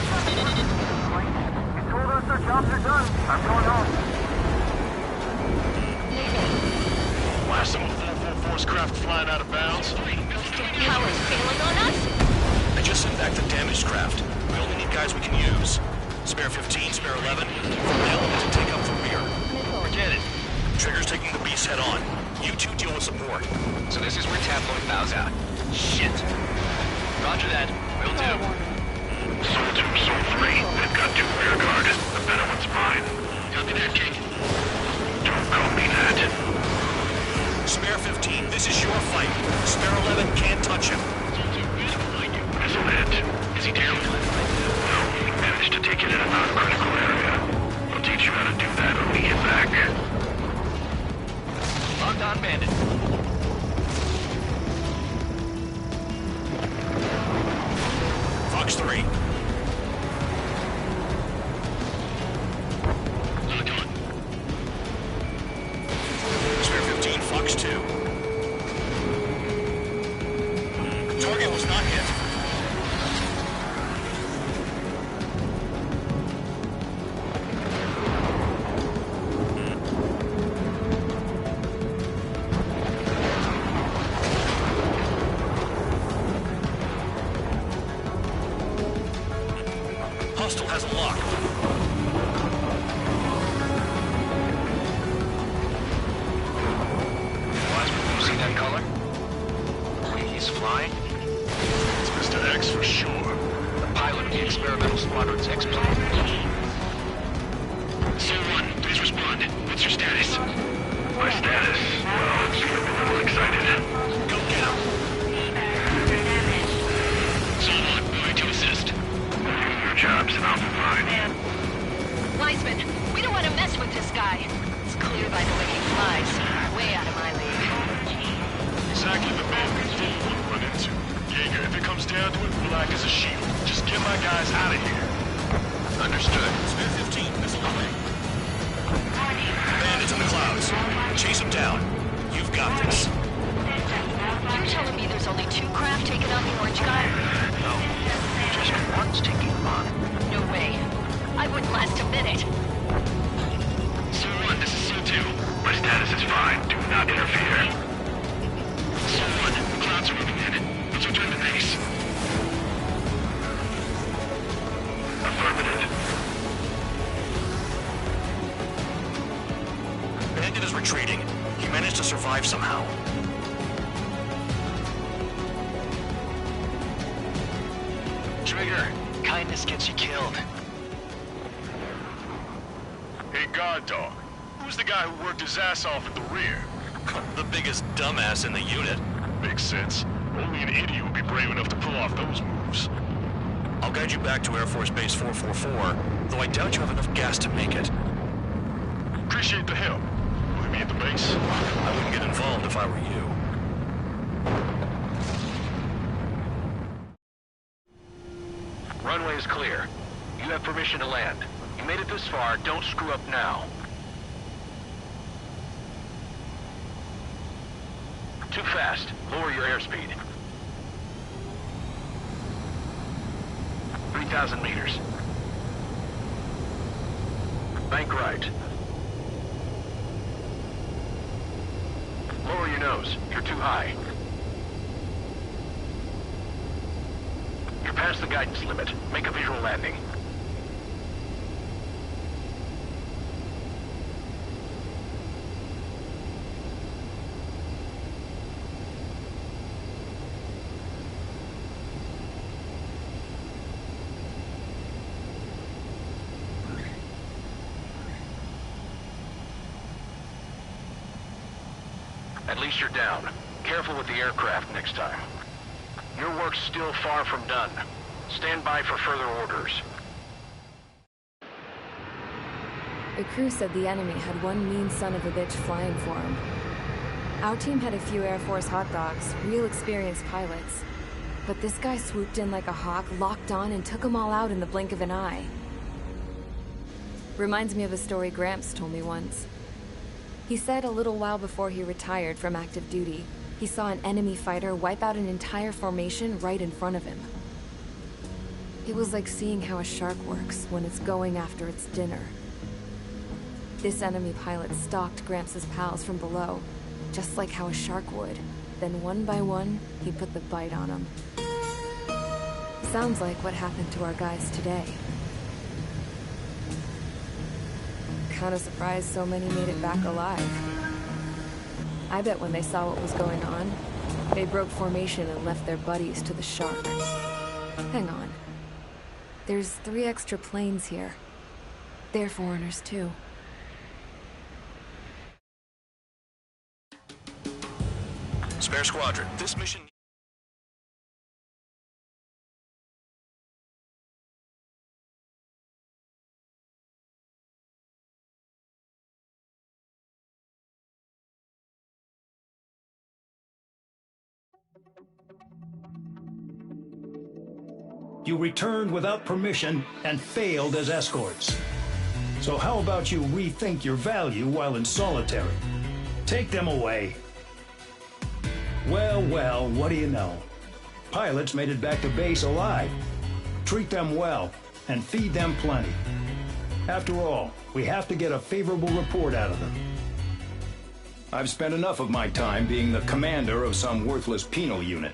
told us their jobs are done. I'm going home. Nickel, craft flying out of bounds? Power's failing on us? I just sent back the damaged craft. We only need guys we can use. Spare 15, spare 11. For the element to take up the rear. Forget it. Trigger's taking the beast head on. You two deal with support. So this is where Tabloid bows out. Shit. Roger that. Will do. Soul 2, Soul 3. They've got 2 rear guard. The better one's mine. Copy that, King. Don't call me that. Spare 15, this is your fight. Spare 11 can't touch him. Excellent. Is he down? No, we managed to take it in a non-critical area. I'll teach you how to do that when we get back. Locked on, Bandit. Fox 3. Locked on. Spare 15, Fox 2. Target was not hit. Hostile has a lock. You see that color? He's flying? It's Mr. X for sure. The pilot of the experimental squadron's X-plane. Soul 1, please respond. What's your status? My status? Well, I'm a little excited. Go get him. Soul 1, going to assist. Your jobs and I'll be fine. Wiseman, we don't want to mess with this guy. It's clear by the way he flies. Way out of my league. Exactly the man we didn't want to run into. Jaeger, if it comes down to it, we'll act as a shield. Just get my guys out of here. Understood. Spare 15, missile away. Bandits in the clouds. Chase them down. You've got this. You're telling me there's only 2 craft taking on the orange guy? No. Just one's taking him on. No way. I wouldn't last a minute. Soul 1, this is Soul 2. My status is fine. Do not interfere. Soul 1, the clouds are moving in. Let's return to base. Affirmative. Bandit is retreating. He managed to survive somehow. Trigger, kindness gets you killed. Hey, guard dog. Who's the guy who worked his ass off at the rear? The biggest dumbass in the unit. Makes sense. Only an idiot would be brave enough to pull off those moves. I'll guide you back to Air Force Base 444, though I doubt you have enough gas to make it. Appreciate the help. Will you be at the base? I wouldn't get involved if I were you. Runway is clear. You have permission to land. You made it this far, don't screw up now. Too fast. Lower your airspeed. 3,000 meters. Bank right. Lower your nose. You're too high. You're past the guidance limit. Make a visual landing. At least you're down. Careful with the aircraft next time. Your work's still far from done. Stand by for further orders. The crew said the enemy had one mean son of a bitch flying for him. Our team had a few Air Force hot dogs, real experienced pilots. But this guy swooped in like a hawk, locked on, and took them all out in the blink of an eye. Reminds me of a story Gramps told me once. He said a little while before he retired from active duty, he saw an enemy fighter wipe out an entire formation right in front of him. It was like seeing how a shark works when it's going after its dinner. This enemy pilot stalked Gramps' pals from below, just like how a shark would, Then one by one, he put the bite on them. Sounds like what happened to our guys today. Kinda surprised so many made it back alive. I bet when they saw what was going on, they broke formation and left their buddies to the shark. Hang on. There's 3 extra planes here. They're foreigners too. Spare Squadron, this mission... You returned without permission and failed as escorts. So how about you rethink your value while in solitary? Take them away. Well, well, what do you know? Pilots made it back to base alive. Treat them well and feed them plenty. After all, we have to get a favorable report out of them. I've spent enough of my time being the commander of some worthless penal unit.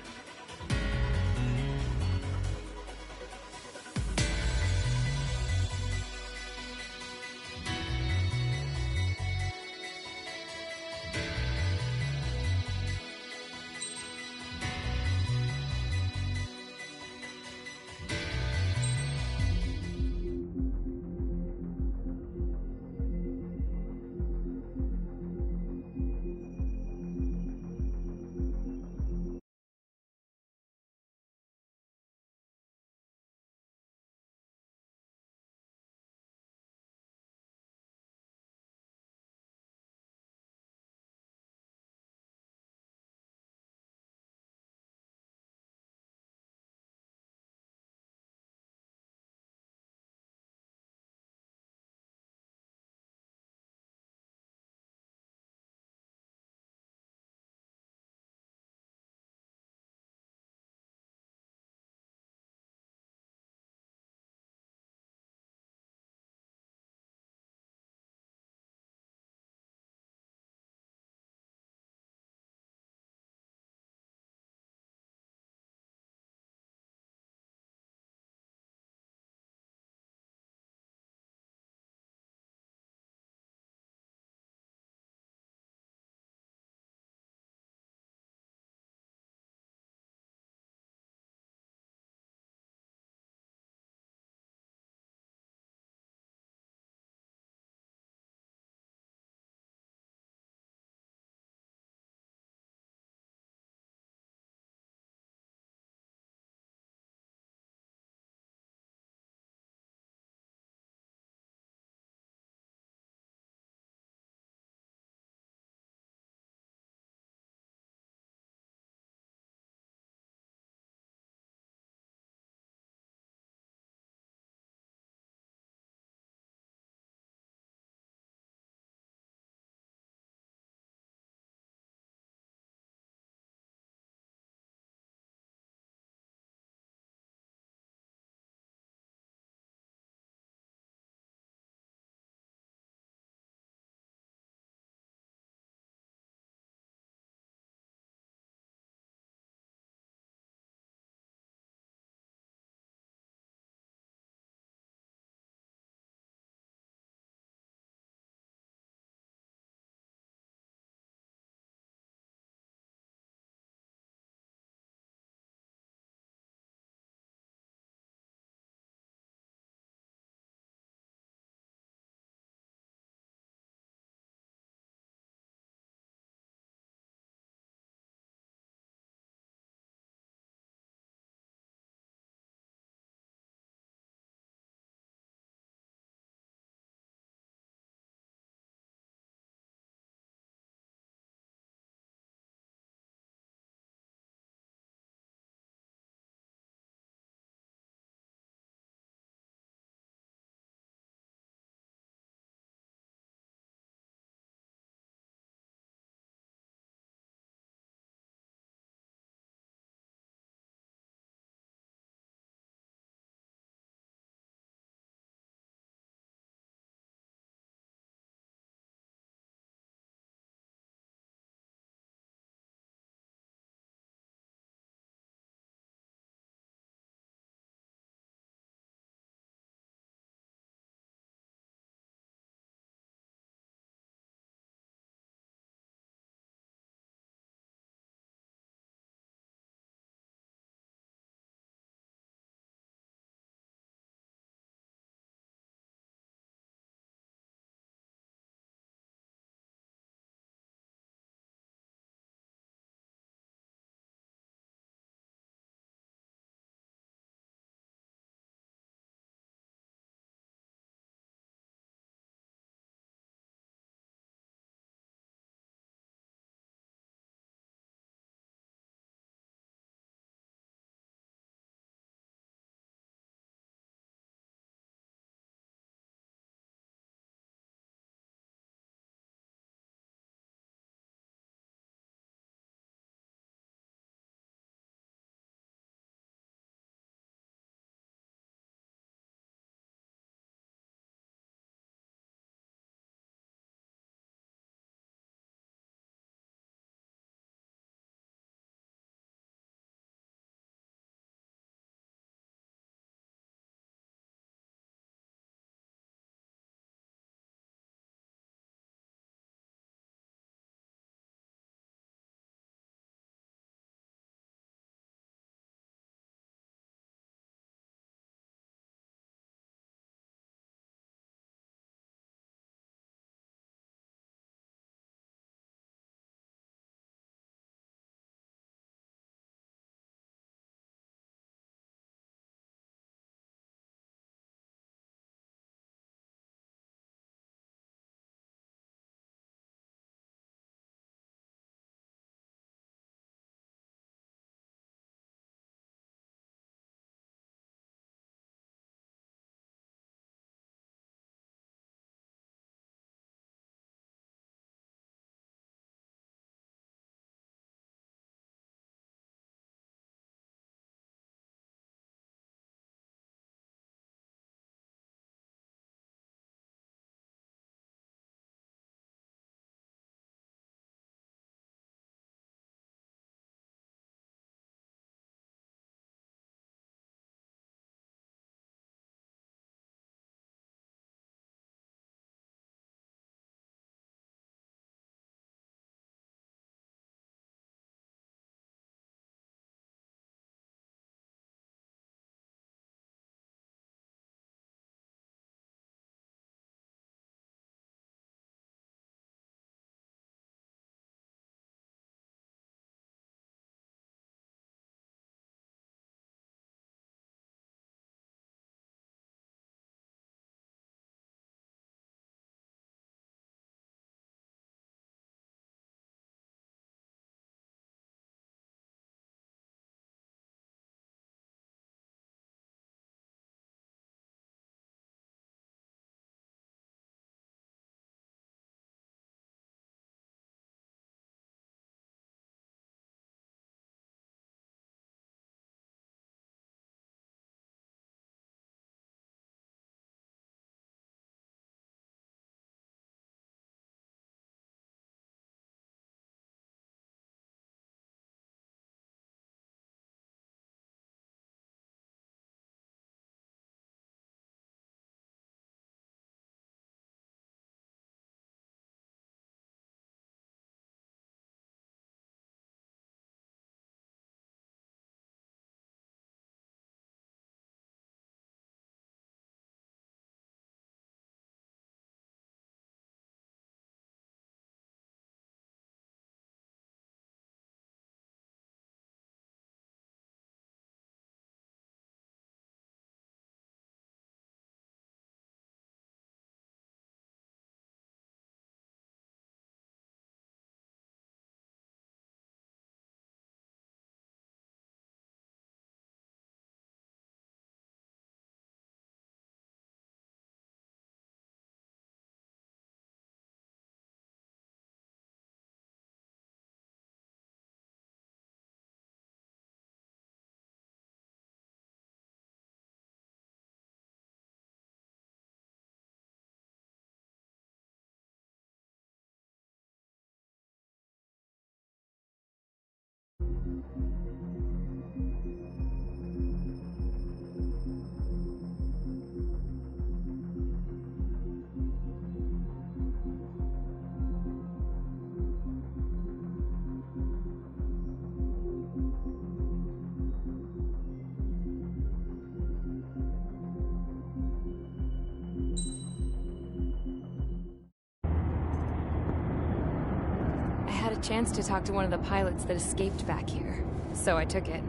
had a chance to talk to one of the pilots that escaped back here, so I took it.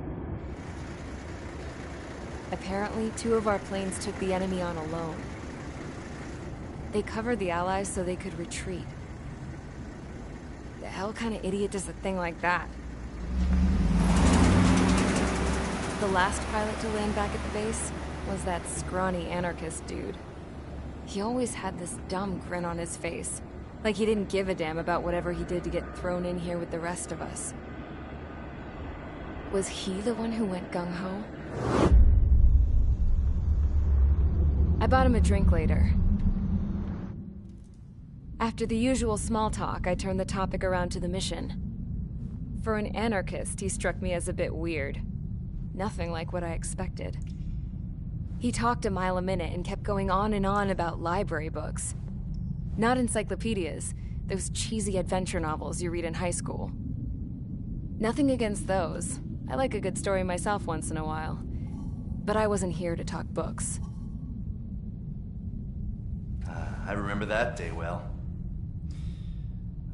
Apparently, 2 of our planes took the enemy on alone. They covered the Allies so they could retreat. The hell kind of idiot does a thing like that? The last pilot to land back at the base was that scrawny anarchist dude. He always had this dumb grin on his face, like he didn't give a damn about whatever he did to get thrown in here with the rest of us. Was he the one who went gung-ho? I bought him a drink later. After the usual small talk, I turned the topic around to the mission. For an anarchist, he struck me as a bit weird. Nothing like what I expected. He talked a mile a minute and kept going on and on about library books. Not encyclopedias, those cheesy adventure novels you read in high school. Nothing against those. I like a good story myself once in a while. But I wasn't here to talk books. I remember that day well.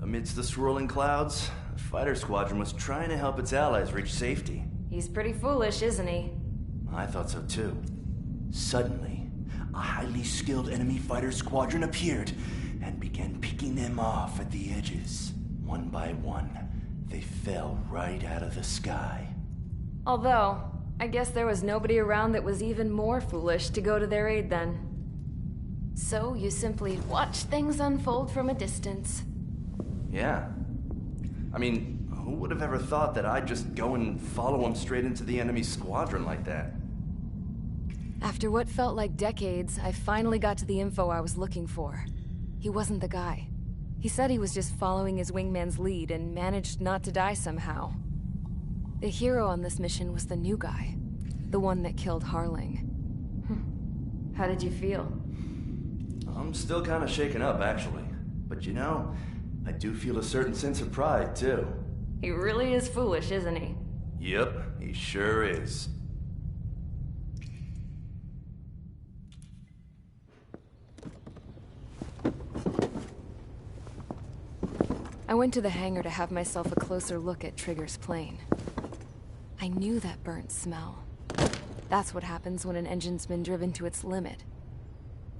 Amidst the swirling clouds, a fighter squadron was trying to help its allies reach safety. He's pretty foolish, isn't he? I thought so too. Suddenly, a highly skilled enemy fighter squadron appeared and began picking them off at the edges. One by one, they fell right out of the sky. Although, I guess there was nobody around that was even more foolish to go to their aid then. So you simply watch things unfold from a distance. Yeah. I mean, who would have ever thought that I'd just go and follow him straight into the enemy squadron like that? After what felt like decades, I finally got to the info I was looking for. He wasn't the guy. He said he was just following his wingman's lead and managed not to die somehow. The hero on this mission was the new guy. The one that killed Harling. How did you feel? I'm still kind of shaken up, actually. But you know, I do feel a certain sense of pride, too. He really is foolish, isn't he? Yep, he sure is. I went to the hangar to have myself a closer look at Trigger's plane. I knew that burnt smell. That's what happens when an engine's been driven to its limit.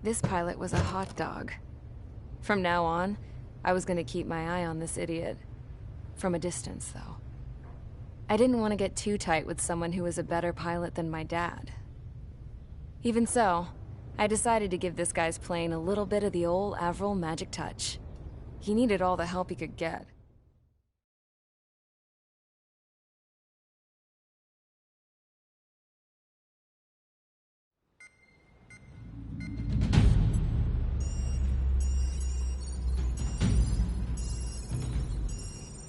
This pilot was a hot dog. From now on, I was gonna keep my eye on this idiot. From a distance, though. I didn't want to get too tight with someone who was a better pilot than my dad. Even so, I decided to give this guy's plane a little bit of the old Avril magic touch. He needed all the help he could get.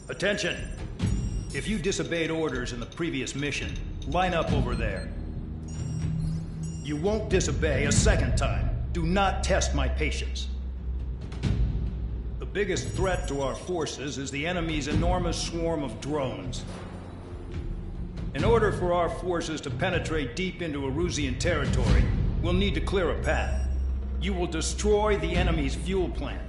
Attention! If you disobeyed orders in the previous mission, line up over there. You won't disobey a second time. Do not test my patience. The biggest threat to our forces is the enemy's enormous swarm of drones. In order for our forces to penetrate deep into Erusian territory, we'll need to clear a path. You will destroy the enemy's fuel plant.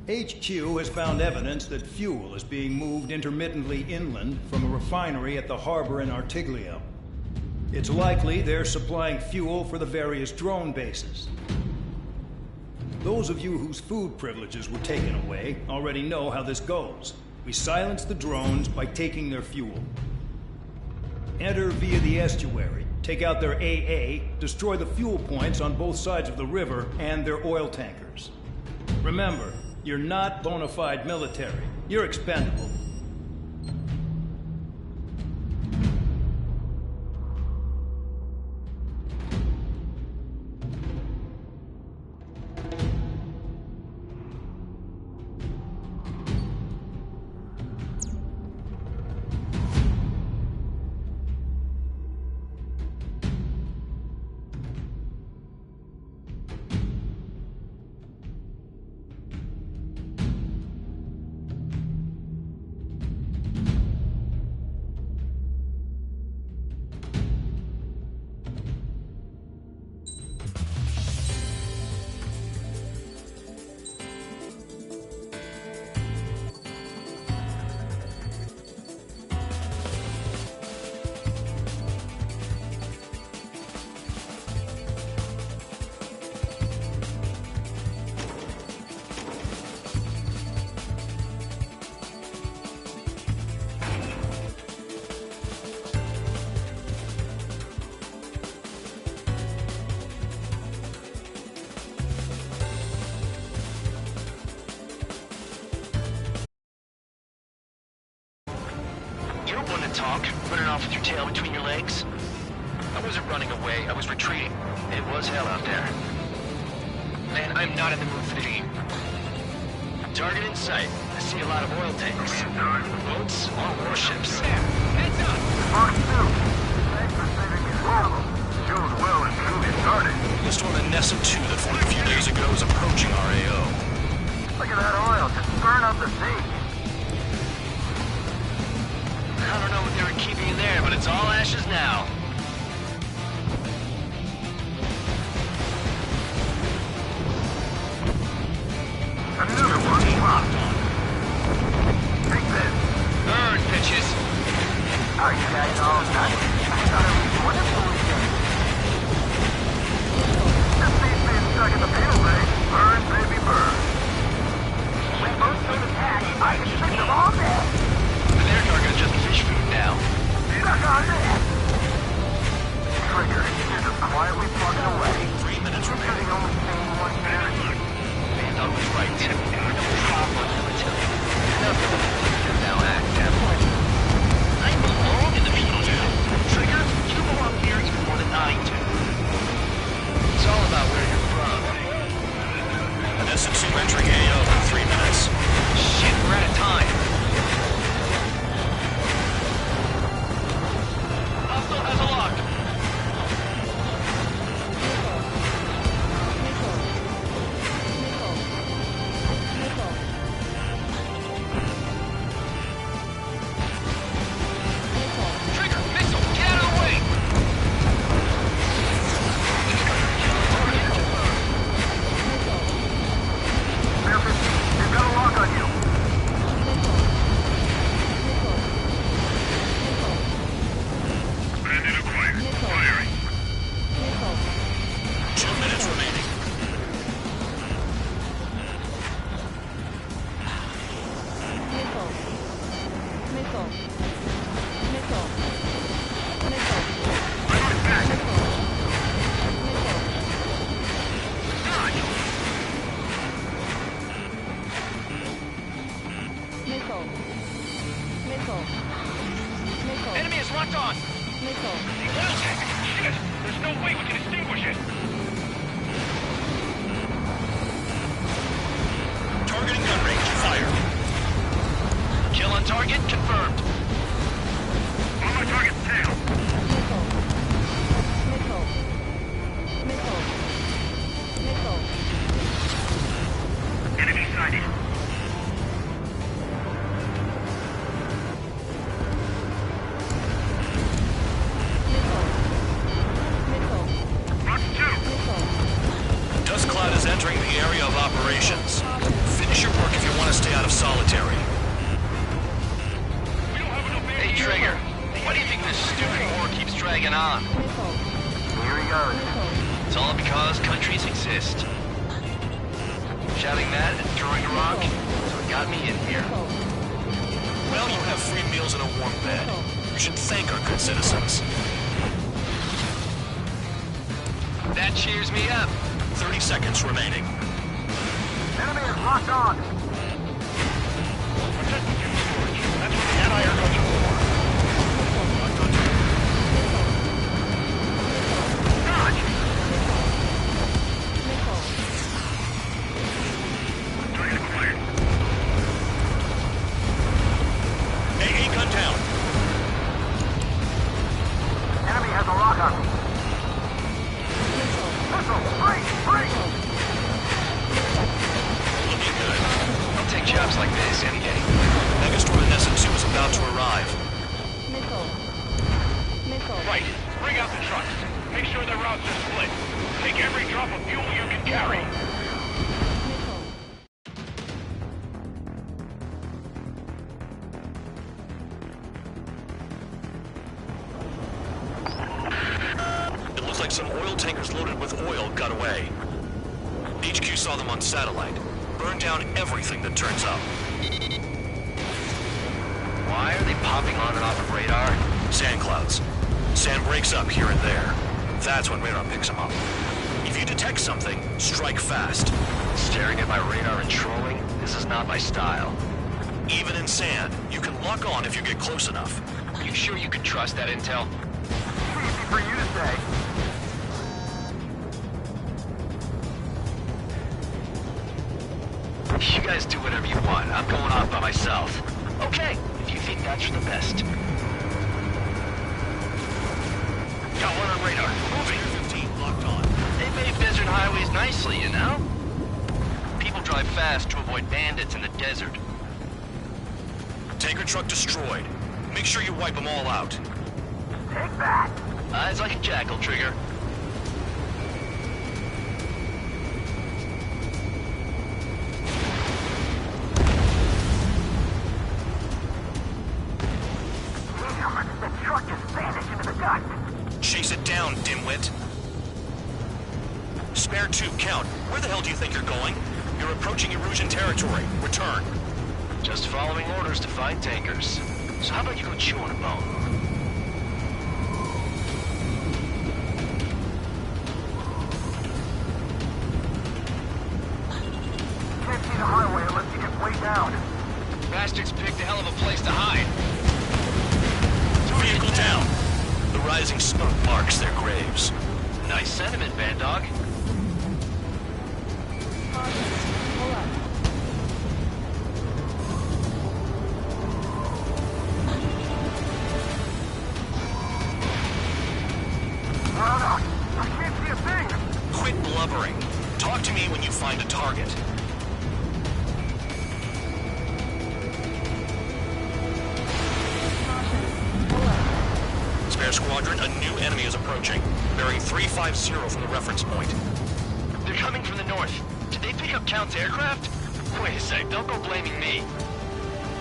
HQ has found evidence that fuel is being moved intermittently inland from a refinery at the harbor in Artiglio. It's likely they're supplying fuel for the various drone bases. Those of you whose food privileges were taken away already know how this goes. We silence the drones by taking their fuel. Enter via the estuary, take out their AA, destroy the fuel points on both sides of the river and their oil tankers. Remember, you're not bona fide military. You're expendable. You're one to talk, running off with your tail between your legs. I wasn't running away, I was retreating. It was hell out there. Man, I'm not in the mood for the game. Target in sight. I see a lot of oil tanks. Boats or warships. Heads up! Mark 2. Thanks for saving me trouble. Show's well and truly started. The storm in F-2 that formed a few days ago is approaching our AO. Look at that oil just burn up the sea. I don't know what they were keeping in there, but it's all ashes now. Another one popped. Take this. Burn, bitches. Are you guys all done? I thought it was wonderful weekend. This thing's being stuck in the field, right? Burn, baby, burn. When both go to attack, I can fix them all day. Their target is just fish food now. Stuck on that. Trigger, you're just quietly plugging away. 3 minutes remaining. Only staying 1 minute. Bandog was right. Nothing to now act that point. I belong in the Pt.2. Trigger, you belong here even more than I do. It's all about where you're from. An S2 entering AO in 3 minutes. Shit, we're out of time. Hostile has a lock. Trigger, missile, get out of the way! Bear 15, they've got a lock on you. Bandit acquired. Firing. 2 minutes remaining. Enemy is locked on! The oil tank! Shit! There's no way we can extinguish it! Targeting gun range, fire. Kill on target, confirmed. On my target, tail. Enemy sighted. Mark 2. Dust cloud is entering the area of operations. Finish your work if you want to stay out of solitary. Hey, Trigger. Why do you think this stupid war keeps dragging on? Here he goes. It's all because countries exist. Shouting that and throwing a rock, so it got me in here. Well, you have free meals and a warm bed. You should thank our good citizens. That cheers me up. 30 seconds remaining. Enemy is locked on. That's what the anti-air guns are for. Dodge. Target acquired. AA gun down. Enemy has a lock on me. Missile, free! Looking good. I'll take jobs like this any day. Megastorm in S2 is about to arrive. Right. Bring out the trucks. Make sure their routes are split. Take every drop of fuel you can carry. It looks like some oil tankers loaded with oil got away. HQ saw them on satellite. Burned down everything that turns up. Why are they popping on and off of radar? Sand clouds. Sand breaks up here and there. That's when radar picks them up. If you detect something, strike fast. Staring at my radar and trolling? This is not my style. Even in sand, you can lock on if you get close enough. You sure you can trust that intel? Easy for you to say. You guys do whatever you want. I'm going off by myself. Okay, if you think that's for the best. Got one on radar. Moving. 15 locked on. They made desert highways nicely, you know? People drive fast to avoid bandits in the desert. Tanker truck destroyed. Make sure you wipe them all out. Take that. Eyes like a jackal, Trigger. Damn, the truck just vanished into the dust. Chase it down, dimwit. Spare 2, Count. Where the hell do you think you're going? You're approaching Erusian territory. Return. Just following orders to find tankers. So how about you go chew on a bone? Can't see the highway unless you get way down. Bastards picked a hell of a place to hide. Vehicle down. The rising smoke marks their graves. Nice sentiment, Bad Dog. Hold up. I can't see a thing. Quit blubbering. Talk to me when you find a target. Spare Squadron, a new enemy is approaching. Bearing 350 from the reference point. They're coming from the north. Did they pick up Count's aircraft? Wait a sec, don't go blaming me.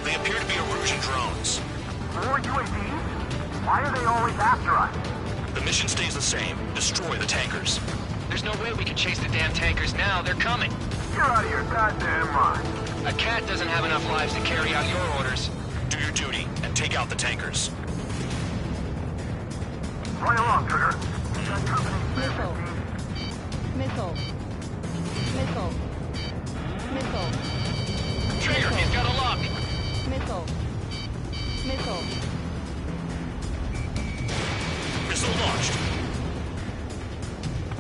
They appear to be Erusian drones. More UAVs? Why are they always after us? The mission stays the same. Destroy the tankers. There's no way we can chase the damn tankers now. They're coming. You're out of your goddamn mind. A cat doesn't have enough lives to carry out your orders. Do your duty and take out the tankers. Play along, Trigger. Missile. Missile. Missile. Missile. Trigger, he's got a lock. Missile. Missile. Missile launched.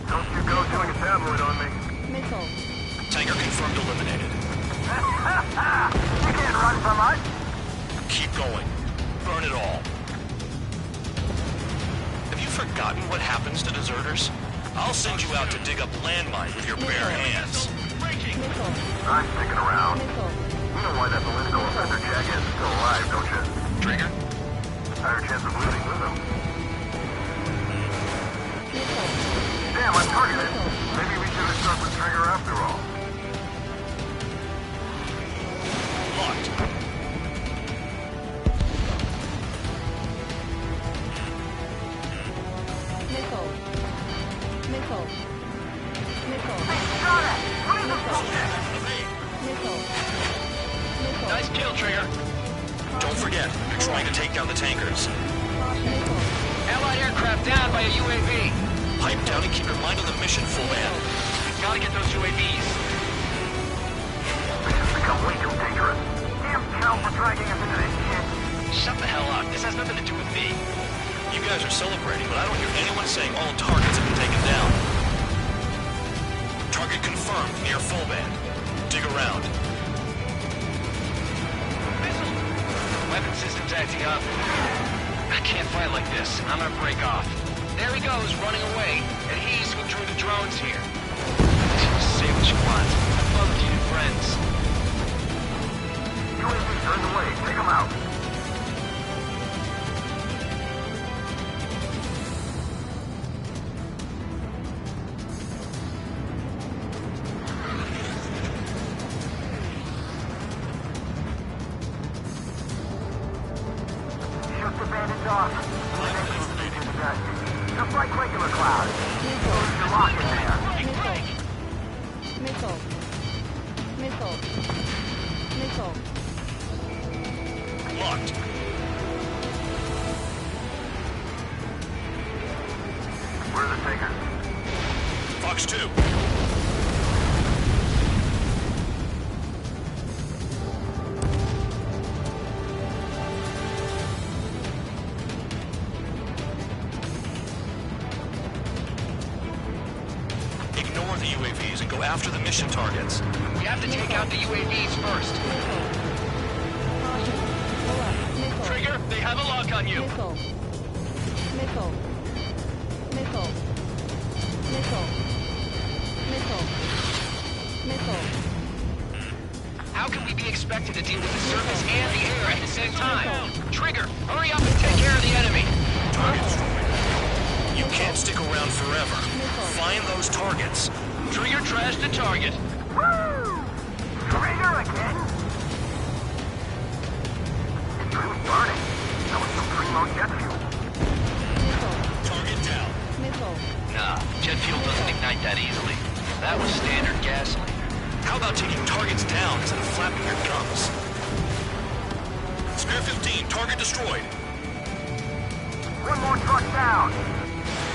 Don't you go doing a tabloid on me. Missile. Tanker confirmed eliminated. You can't run from us. Keep going. Burn it all. Have you forgotten what happens to deserters? I'll send you out to dig up landmines with your bare hands. Missile. I'm sticking around. Missile. You know why that political offender jackass is still alive, don't you? Trigger? Higher chance of losing with him. Missile. Damn, I'm targeted. Maybe we should have stuck with Trigger after all. Locked. Missile. Missile. Missile. Got it! What is this bullshit? Missile. Missile. Nice kill, Trigger. Don't forget, you're trying to take down the tankers. Missile. Allied aircraft down by a UAV. Pipe down and keep your mind on the mission, full man. Gotta get those UAVs. This has become way too dangerous. Damn Cal for dragging us into this shit. Shut the hell up. This has nothing to do with me. You guys are celebrating, but I don't hear anyone saying all targets have been taken down. Target confirmed near full band. Dig around. Weapon system's acting up. I can't fight like this. I'm gonna break off. There he goes, running away. And he's who drew the drones here. Say what you want. Have fun with your new friends. UAVs are in the way. Take them out. Shoot the bandits off. Just like regular clouds. You're locked in there. Missile. Missile. Missile. Locked. Where are the tankers? Fox 2. after the mission targets. We have to take out the UAVs first. Trigger, they have a lock on you. Missile. Missile. Missile. Missile. Missile. Missile. How can we be expected to deal with the surface and the air at the same time? Trigger, hurry up and take care of the enemy. Target destroyed. You can't stick around forever. Find those targets. Trigger trash the target. Woo! Trigger again? Who's burning? That was some primo jet fuel. Target down. Missile. Nah, jet fuel doesn't ignite that easily. That was standard gasoline. How about taking targets down instead of flapping your gums? Spare 15, target destroyed. One more truck down.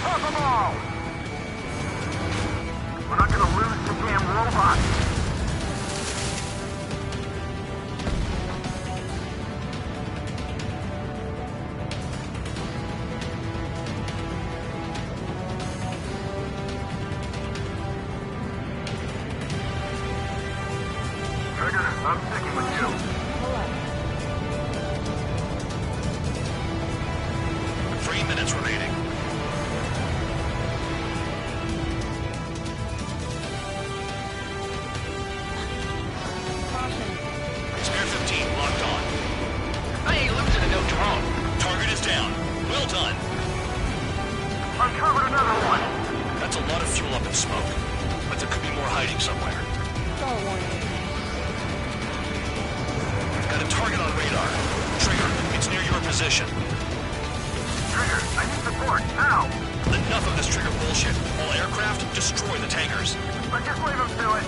Pop them all. We're not gonna lose the damn robot. Trigger, I'm sticking with you. 3 minutes remaining. Spare 15, locked on. I ain't losing to no drone. Target is down. Well done. Uncovered another one. That's a lot of fuel up in smoke. But there could be more hiding somewhere. Star warning. Got a target on radar. Trigger, it's near your position. Trigger, I need support, now. Enough of this Trigger bullshit. All aircraft, destroy the tankers. But just leave him to it.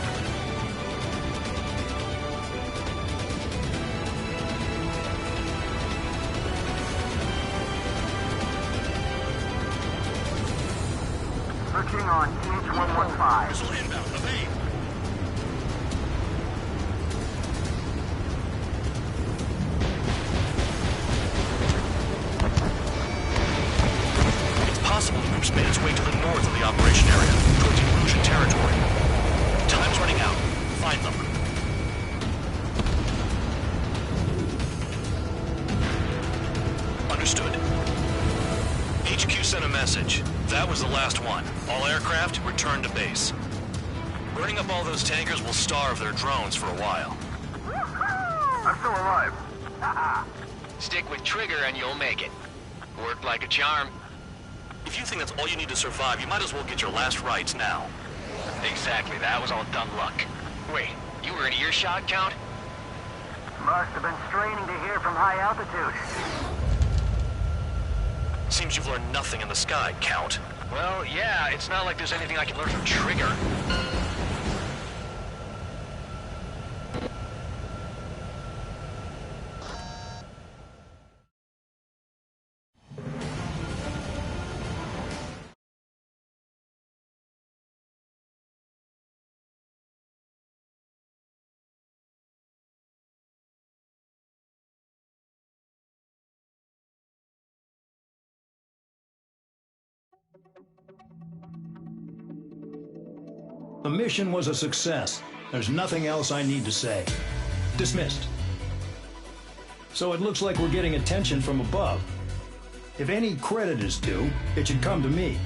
Switching on TH-115. Missile inbound, evade. It's possible the group's made its way to the north of the operation area, towards Erusian territory. Time's running out. Find them. Understood. HQ sent a message. That was the last one. All aircraft, return to base. Burning up all those tankers will starve their drones for a while. I'm still alive. Stick with Trigger and you'll make it. Worked like a charm. If you think that's all you need to survive, you might as well get your last rites now. Exactly, that was all dumb luck. Wait, you were in earshot, Count? Must have been straining to hear from high altitude. Seems you've learned nothing in the sky, Count. Well, yeah, it's not like there's anything I can learn from Trigger. The mission was a success. There's nothing else I need to say. Dismissed. So it looks like we're getting attention from above. If any credit is due, it should come to me.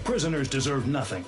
Prisoners deserve nothing.